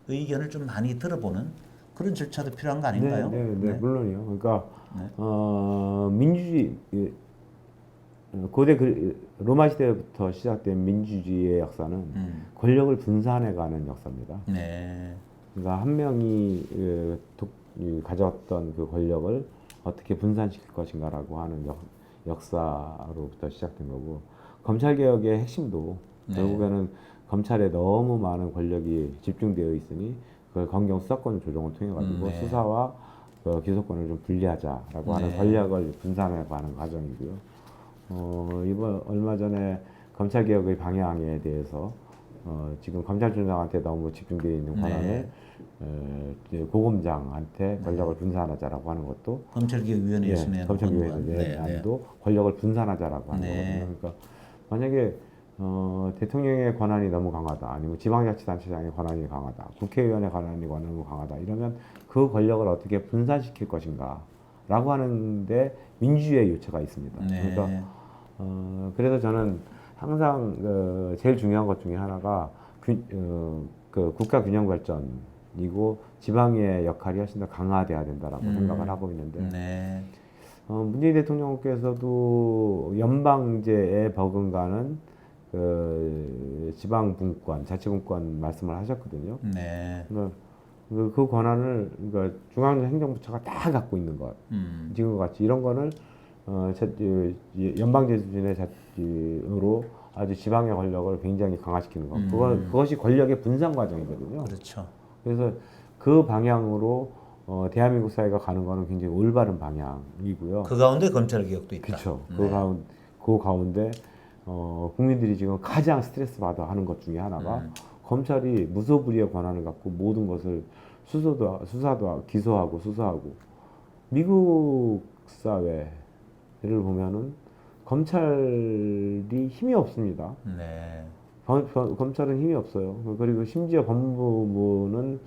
S1: 의견을 좀 많이 들어보는 그런 절차도 필요한 거 아닌가요?
S2: 네, 물론이요. 그러니까
S1: 네.
S2: 민주주의 고대 로마 시대부터 시작된 민주주의의 역사는 권력을 분산해가는 역사입니다.
S1: 네.
S2: 그러니까 한 명이 가져왔던 그 권력을 어떻게 분산시킬 것인가라고 하는 역사로부터 시작된 거고, 검찰 개혁의 핵심도
S1: 네.
S2: 결국에는 검찰에 너무 많은 권력이 집중되어 있으니 그걸 검경 수사권 조정을 통해 가지고
S1: 네.
S2: 수사와 기소권을 좀 분리하자라고 하는
S1: 네.
S2: 권력을 분산해가는 과정이고요. 이번 얼마 전에 검찰 개혁의 방향에 대해서 지금 검찰총장한테 너무 집중되어 있는 권한을 고검장한테 권력을 분산하자라고 하는 것도
S1: 검찰개혁위원회에서 낸
S2: 검찰개혁의 안도 권력을 분산하자라고 하는 거거든요. 그러니까 만약에 대통령의 권한이 너무 강하다, 아니면 지방자치단체장의 권한이 강하다, 국회의원의 권한이 너무 강하다 이러면 그 권력을 어떻게 분산시킬 것인가라고 하는데 민주주의의 요체가 있습니다. 그러니까 그래서 저는 항상 제일 중요한 것 중에 하나가 그 국가 균형 발전이고 지방의 역할이 훨씬 더 강화돼야 된다라고 생각을 하고 있는데 문재인 대통령께서도 연방제에 버금가는 지방분권, 자치분권 말씀을 하셨거든요. 그러니까 그 권한을 그러니까 중앙행정부처가 다 갖고 있는 것, 지금과 같이 이런 거를 연방제 수준의 자치로 아주 지방의 권력을 굉장히 강화시키는 것. 그것이 권력의 분산 과정이거든요.
S1: 그렇죠.
S2: 그래서 그 방향으로 대한민국 사회가 가는 거는 굉장히 올바른 방향이고요.
S1: 그 가운데 검찰개혁도 있다.
S2: 그렇죠. 그 가운데 국민들이 지금 가장 스트레스 받아 하는 것 중에 하나가 검찰이 무소불위의 권한을 갖고 모든 것을 수사도 기소하고 수사하고, 미국 사회를 보면은 검찰이 힘이 없습니다. 검찰은 힘이 없어요. 그리고 심지어 법무부는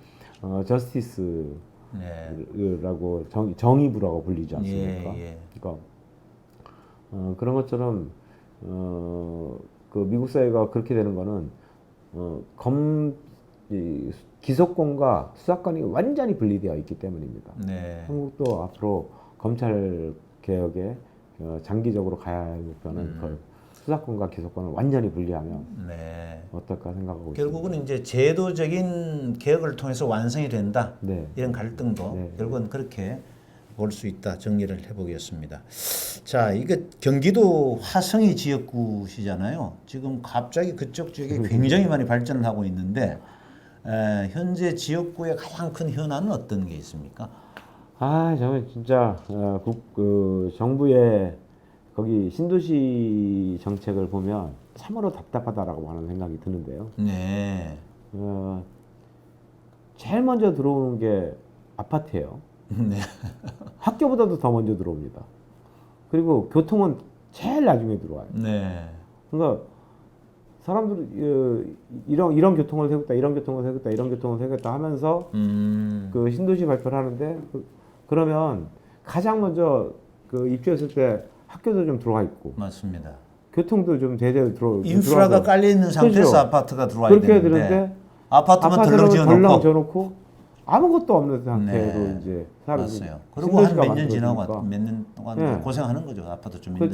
S2: 저스티스라고 정의부라고 불리지 않습니까? 그러니까 그런 것처럼 그 미국 사회가 그렇게 되는 거는 기소권과 수사권이 완전히 분리되어 있기 때문입니다. 한국도 앞으로 검찰 개혁에 장기적으로 가야 할 목표는 그 수사권과 기소권을 완전히 분리하면 어떨까 생각하고
S1: 결국은
S2: 있습니다.
S1: 이제 제도적인 개혁을 통해서 완성이 된다. 이런 갈등도 결국은 그렇게 볼 수 있다. 정리를 해보겠습니다. 자, 이게 경기도 화성이 지역구시잖아요. 지금 갑자기 그쪽 지역이 굉장히 많이 발전을 하고 있는데 현재 지역구의 가장 큰 현안은 어떤 게 있습니까?
S2: 저는 진짜 정부의 거기 신도시 정책을 보면 참으로 답답하다라고 하는 생각이 드는데요. 제일 먼저 들어오는 게 아파트예요. 학교보다도 더 먼저 들어옵니다. 그리고 교통은 제일 나중에 들어와요. 그러니까 사람들이 이런 교통을 세웠다, 이런 교통을 세웠다, 이런 교통을 세웠다 하면서 그 신도시 발표를 하는데 그러면 가장 먼저 입주했을 때 학교도 좀 들어와 있고,
S1: 맞습니다.
S2: 교통도 좀 제대로
S1: 인프라가 깔려 있는 상태에서
S2: 그렇죠.
S1: 아파트가 들어와야
S2: 그렇게 해야
S1: 되는데 아파트만 덜렁
S2: 지어놓고 아무것도 없는 상태로 이제
S1: 맞아요. 그리고 한 몇 년 지나고 몇 년 동안 고생하는 거죠, 아파트 주민들.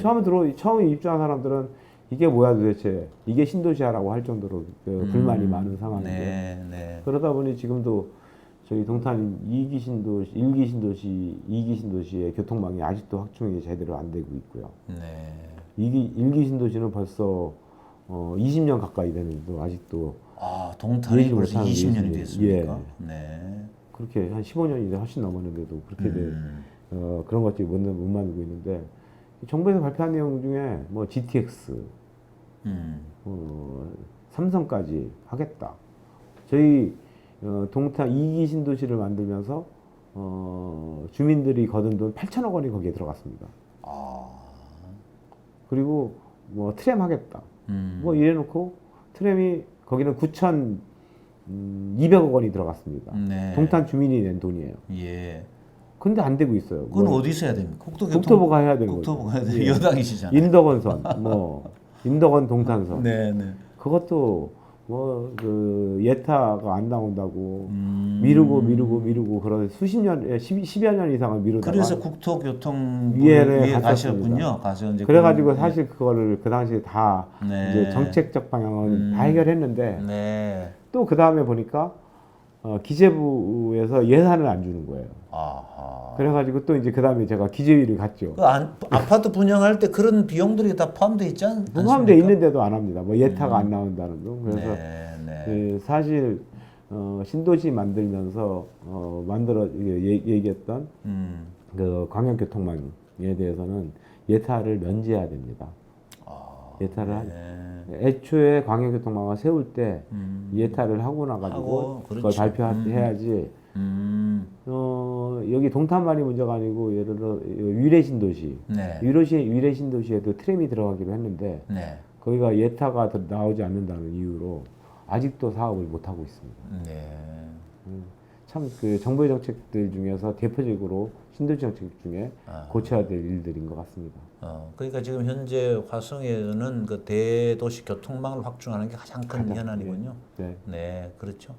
S2: 처음에 입주한 사람들은 이게 뭐야 도대체, 이게 신도시야라고 할 정도로 불만이 많은 상황인데 그러다 보니 지금도 저희 동탄 2기 신도시, 1기 신도시, 2기 신도시의 교통망이 아직도 확충이 제대로 안 되고 있고요. 1기 신도시는 벌써 20년 가까이 되는데도 아직도
S1: 동탄이 벌써 20년이 됐습니까?
S2: 그렇게 한 15년이 훨씬 넘었는데도 그렇게 그런 것들이 못 만들고 있는데, 정부에서 발표한 내용 중에 뭐 GTX, 삼성까지 하겠다. 저희 동탄 2기 신도시를 만들면서 주민들이 거둔 돈 8천억 원이 거기에 들어갔습니다. 그리고 뭐 트램 하겠다. 뭐 이래놓고 트램이 거기는 9,200억 원이 들어갔습니다. 동탄 주민이 낸 돈이에요. 근데 안 되고 있어요.
S1: 그건 어디서 해야 됩니까?
S2: 국토부가 해야 되는 거죠.
S1: 국토부가 해야 돼요. 여당이시잖아요.
S2: 인덕원선, 인덕원 동탄선.
S1: 네, 네.
S2: 그것도 뭐 그 예타가 안 나온다고 미루고 그런 수십 년, 10여 년 이상을 미루다가
S1: 그래서 국토교통부에
S2: 위에
S1: 가셨군요. 가서 이제
S2: 그래가지고 사실 그거를 그 당시에 다
S1: 네.
S2: 이제 정책적 방향은 다 해결했는데
S1: 네.
S2: 또 그 다음에 보니까 기재부에서 예산을 안 주는 거예요.
S1: 아하.
S2: 그래가지고 또 이제 그 다음에 제가 기재위를 갔죠.
S1: 아파트 분양할 때 그런 비용들이 다 포함되어 있지 않습니까?
S2: 포함되어 있는데도 안 합니다. 뭐 예타가 안 나온다는 거. 그래서
S1: 네.
S2: 그 사실 신도시 만들면서 얘기했던 그 광역교통망에 대해서는 예타를 면제해야 됩니다. 예타를 애초에 광역교통망을 세울 때 예타를 하고 나가지고 그걸
S1: 그렇죠.
S2: 발표해야지. 여기 동탄만이 문제가 아니고 예를 들어 위례신도시,
S1: 네.
S2: 위례신도시에도 트램이 들어가기로 했는데
S1: 네.
S2: 거기가 예타가 나오지 않는다는 이유로 아직도 사업을 못 하고 있습니다.
S1: 네.
S2: 참 그 정부의 정책들 중에서 대표적으로 신도시 정책 중에 고쳐야 될 일들인 것 같습니다.
S1: 그러니까 지금 현재 화성에는 그 대도시 교통망을 확충하는 게 가장 큰 현안이군요.
S2: 네.
S1: 네, 그렇죠.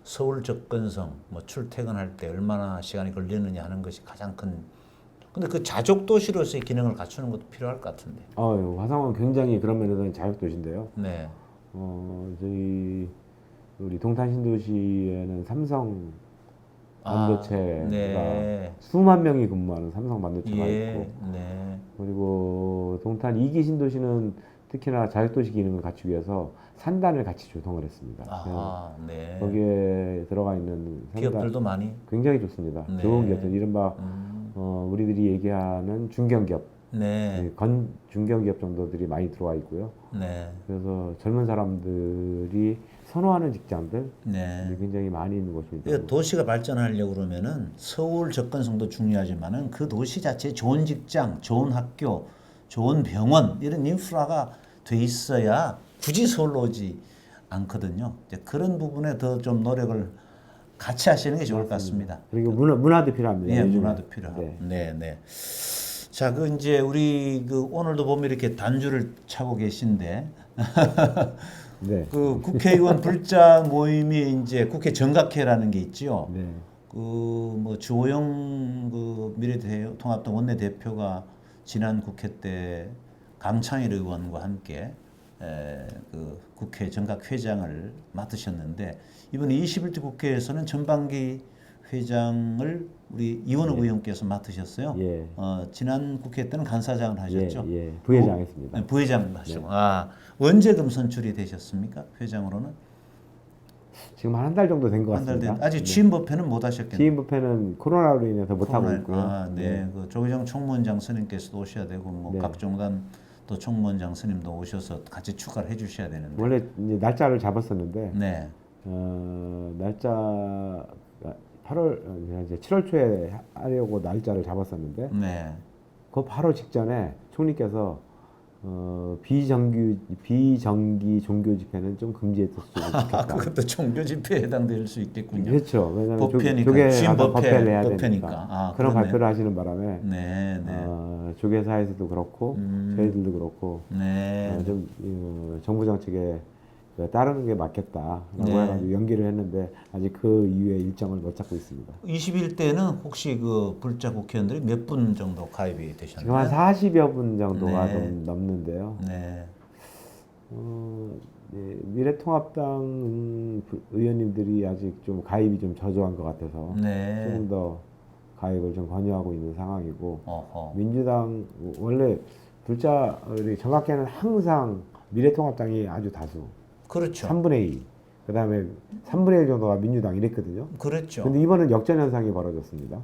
S1: 서울 접근성, 뭐 출퇴근할 때 얼마나 시간이 걸리느냐 하는 것이 가장 큰. 근데 그 자족 도시로서의 기능을 갖추는 것도 필요할 것 같은데.
S2: 화성은 굉장히 그런 면에서는 자율도시인데요.
S1: 네.
S2: 저희 우리 동탄 신도시에는 삼성 반도체가
S1: 네.
S2: 수만 명이 근무하는 삼성 반도체가
S1: 예.
S2: 있고,
S1: 네.
S2: 그리고 동탄 2기 신도시는 특히나 자율도시 기능을 갖추기 위해서 산단을 같이 조성을 했습니다.
S1: 아, 네.
S2: 거기에 들어가 있는 산단
S1: 기업들도 많이.
S2: 굉장히 좋습니다.
S1: 네.
S2: 좋은 기업들, 이른바 우리들이 얘기하는 중견기업,
S1: 네.
S2: 중견기업 정도들이 많이 들어와 있고요.
S1: 네.
S2: 그래서 젊은 사람들이 선호하는 직장들
S1: 네.
S2: 굉장히 많이 있는 곳입니다.
S1: 그러니까 도시가 발전하려고 그러면은 서울 접근성도 중요하지만은 그 도시 자체에 좋은 직장, 좋은 학교, 좋은 병원 이런 인프라가 돼 있어야 굳이 서울로 오지 않거든요. 이제 그런 부분에 더 좀 노력을 같이 하시는 게 좋을 것 같습니다.
S2: 그리고 문화도 필요합니다.
S1: 예,
S2: 요즘에.
S1: 문화도 필요하고.
S2: 네.
S1: 네, 네. 자, 그 이제 우리 그 오늘도 보면 이렇게 단주를 차고 계신데
S2: 네.
S1: 그 국회의원 불자 모임이 이제 국회 정각회라는 게 있죠.
S2: 네.
S1: 그 뭐 주호영 그 미래통합당 원내대표가 지난 국회 때 강창일 의원과 함께 그 국회 정각회장을 맡으셨는데 이번 21대 국회에서는 전반기 회장을 우리 이원욱 의원께서 맡으셨어요.
S2: 예.
S1: 지난 국회 때는 간사장을 하셨죠.
S2: 예. 부회장 했습니다.
S1: 부회장 하시고. 언제 그럼 선출이 되셨습니까? 회장으로는?
S2: 지금 한 달 정도 된 것
S1: 한 달
S2: 같습니다.
S1: 된. 아직 취임 법회는 못 하셨겠네요.
S2: 취임 부패는 코로나로 인해서 못 하고 있고요.
S1: 네. 그 조계종 총무원장 스님께서도 오셔야 되고 뭐
S2: 네.
S1: 각 종단 또 총무원장 스님도 오셔서 같이 추가를 해주셔야 되는데.
S2: 원래 이제 날짜를 잡았었는데
S1: 네.
S2: 날짜 8월 이제 7월 초에 하려고 날짜를 잡았었는데
S1: 네.
S2: 그 바로 직전에 총리께서 비정기 종교 집회는 좀 금지했었으면 좋겠다.
S1: 그것도 종교 집회에 해당될 수 있겠군요.
S2: 그렇죠. 왜냐하면
S1: 법회니까 취임
S2: 법회를 해야
S1: 법회니까.
S2: 되니까. 그런
S1: 그렇네요.
S2: 발표를 하시는 바람에
S1: 네, 네.
S2: 조계사에서도 그렇고 저희들도 그렇고
S1: 네.
S2: 좀 정부 정책에 따르는 게 맞겠다라고
S1: 네.
S2: 해가지고 연기를 했는데 아직 그 이후에 일정을 못 잡고 있습니다.
S1: 21대는 혹시 그 불자 국회의원들이 몇 분 정도 가입이 되셨나요?
S2: 지금 한 40여 분 정도가
S1: 네.
S2: 좀 넘는데요.
S1: 네.
S2: 미래통합당 의원님들이 아직 좀 가입이 좀 저조한 것 같아서
S1: 네.
S2: 조금 더 가입을 좀 권유하고 있는 상황이고
S1: 어허.
S2: 민주당 원래 불자 우리 정각회는 항상 미래통합당이 아주 다수
S1: 그렇죠.
S2: 3분의 2 그다음에 3분의 1 정도가 민주당 이랬거든요.
S1: 그렇죠.
S2: 근데 이번은 역전 현상이 벌어졌습니다.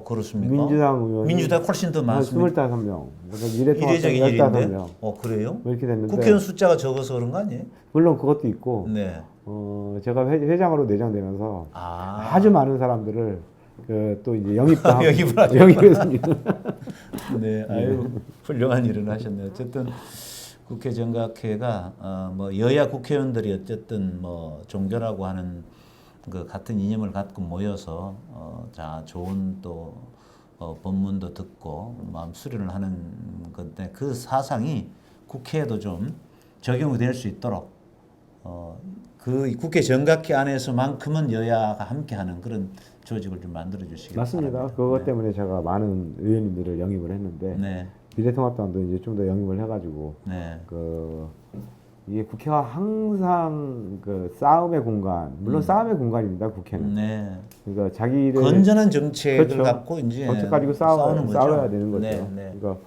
S1: 그렇습니까?
S2: 민주당 의원이
S1: 민주당 훨씬 더 많습니다.
S2: 25명, 미래통합당
S1: 이례적인 일인데.
S2: 15명.
S1: 그래요?
S2: 뭐 이렇게 됐는데
S1: 국회의원 숫자가 적어서 그런 거 아니에요?
S2: 물론 그것도 있고
S1: 네.
S2: 제가 회장으로 내정되면서
S1: 아.
S2: 아주 많은 사람들을 또 이제 영입도 하고
S1: 영입을 하죠.
S2: 영입했습니다.
S1: 네, 아유 훌륭한 일을 하셨네요. 어쨌든 국회 정각회가 뭐 여야 국회의원들이 어쨌든 뭐 종교라고 하는 그 같은 이념을 갖고 모여서 자 좋은 또 법문도 듣고 마음 수련을 하는 건데 그 사상이 국회에도 좀 적용이 될 수 있도록 그 국회 정각위 안에서만큼은 여야가 함께하는 그런 조직을 좀 만들어 주시기
S2: 맞습니다.
S1: 바랍니다.
S2: 그것 때문에 제가 많은 의원님들을 영입을 했는데
S1: 네.
S2: 미래통합당도 이제 좀 더 영입을 해가지고
S1: 네.
S2: 이게 국회가 항상 그 싸움의 공간, 물론 싸움의 공간입니다. 국회는.
S1: 네.
S2: 그러니까 자기를
S1: 건전한 정책을
S2: 그렇죠.
S1: 갖고 이제
S2: 정책 가지고
S1: 싸우는 거죠.
S2: 싸워야 되는 거죠.
S1: 네, 네.
S2: 그러니까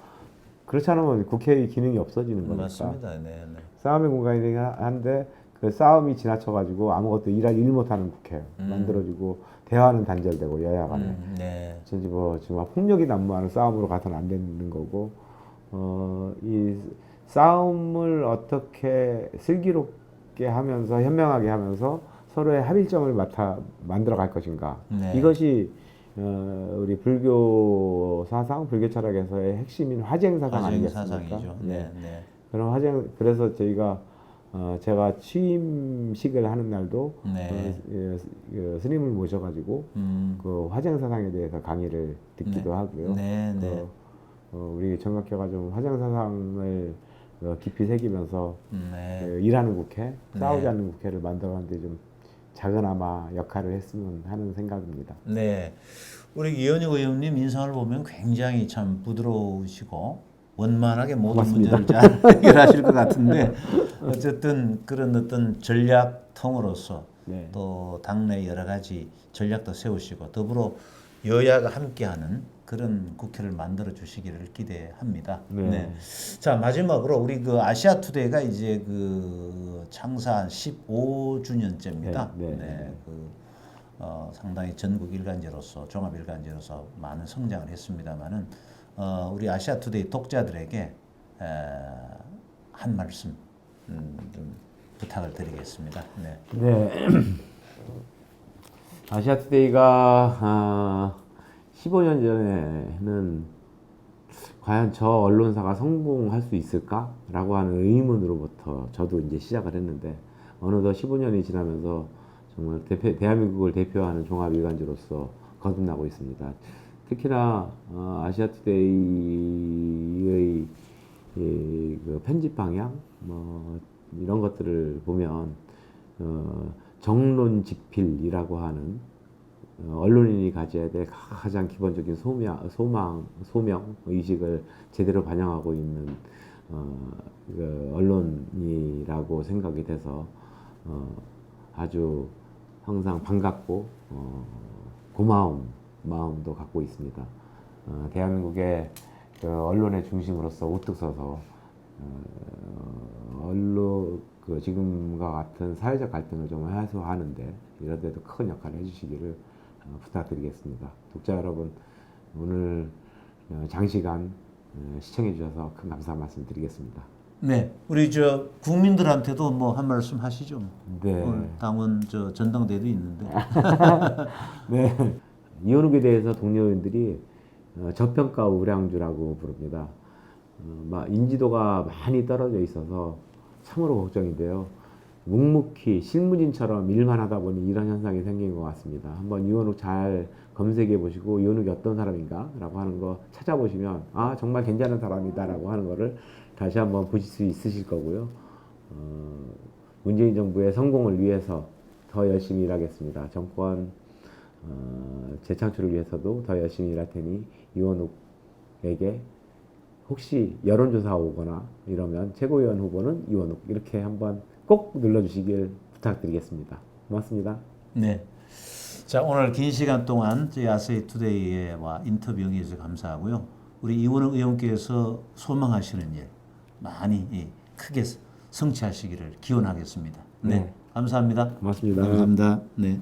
S2: 그렇지 않으면 국회의 기능이 없어지는 거니까.
S1: 맞습니다. 네, 네.
S2: 싸움의 공간이긴 한데 그 싸움이 지나쳐가지고 아무것도 일 못하는 국회 만들어지고 대화는 단절되고 여야 간에
S1: 네.
S2: 진짜 뭐 정말 폭력이 난무하는 싸움으로 가서는 안 되는 거고 이 싸움을 어떻게 슬기롭게 하면서 현명하게 하면서 서로의 합일점을 만들어 갈 것인가.
S1: 네.
S2: 이것이 우리 불교 사상, 불교 철학에서의 핵심인 화쟁 사상 아니겠습니까?
S1: 사상이죠. 네, 네.
S2: 그럼 그래서 저희가 제가 취임식을 하는 날도
S1: 네.
S2: 스님을 모셔가지고 그 화쟁 사상에 대해서 강의를 듣기도 하고요.
S1: 네, 네.
S2: 우리 정각회가 좀 화쟁 사상을 깊이 새기면서
S1: 네.
S2: 일하는 국회, 싸우지
S1: 네.
S2: 않는 국회를 만들어가는데 좀 작은아마 역할을 했으면 하는 생각입니다.
S1: 네. 우리 이현익 의원님 인상을 보면 굉장히 참 부드러우시고 원만하게 모든
S2: 고맙습니다.
S1: 문제를 잘 해결하실 것 같은데 어쨌든 그런 어떤 전략통으로서
S2: 네.
S1: 또 당내 여러 가지 전략도 세우시고 더불어 여야가 함께하는 그런 국회를 만들어 주시기를 기대합니다.
S2: 네.
S1: 자, 마지막으로 우리 그 아시아 투데이가 이제 그 창사 15주년째입니다.
S2: 네.
S1: 상당히 전국 일간지로서 종합 일간지로서 많은 성장을 했습니다만은 우리 아시아 투데이 독자들에게 한 말씀 좀 부탁을 드리겠습니다. 네.
S2: 네. 아시아투데이가 15년 전에는 과연 저 언론사가 성공할 수 있을까라고 하는 의문으로부터 저도 이제 시작을 했는데 어느덧 15년이 지나면서 정말 대한민국을 대표하는 종합일간지로서 거듭나고 있습니다. 특히나 아시아투데이의 그 편집 방향 뭐 이런 것들을 보면 정론직필이라고 하는 언론인이 가져야 될 가장 기본적인 소명 의식을 제대로 반영하고 있는 그 언론이라고 생각이 돼서 아주 항상 반갑고 고마운 마음도 갖고 있습니다. 대한민국의 그 언론의 중심으로서 우뚝 서서 언론 지금과 같은 사회적 갈등을 좀 해소하는데 이런 데도 큰 역할을 해주시기를 부탁드리겠습니다. 독자 여러분 오늘 장시간 시청해 주셔서 큰 감사 말씀 드리겠습니다.
S1: 네, 우리 저 국민들한테도 뭐 한 말씀 하시죠.
S2: 네.
S1: 오늘 당원 저 전당대회도 있는데.
S2: 네. 이혼욱에 대해서 동료 의원들이 저평가 우량주라고 부릅니다. 인지도가 많이 떨어져 있어서 참으로 걱정인데요. 묵묵히 실무진처럼 일만 하다 보니 이런 현상이 생긴 것 같습니다. 한번 이원욱 잘 검색해 보시고 이원욱이 어떤 사람인가 라고 하는 거 찾아보시면 아 정말 괜찮은 사람이다 라고 하는 거를 다시 한번 보실 수 있으실 거고요. 문재인 정부의 성공을 위해서 더 열심히 일하겠습니다. 정권 재창출을 위해서도 더 열심히 일할 테니 이원욱에게 혹시 여론조사 오거나 이러면 최고위원 후보는 이원욱 이렇게 한번 꼭 눌러주시길 부탁드리겠습니다. 고맙습니다.
S1: 네. 자, 오늘 긴 시간 동안 저희 아시아투데이와 인터뷰 응해주셔서 감사하고요. 우리 이원욱 의원께서 소망하시는 일 많이 크게 성취하시기를 기원하겠습니다. 네. 감사합니다.
S2: 고맙습니다.
S1: 감사합니다. 네.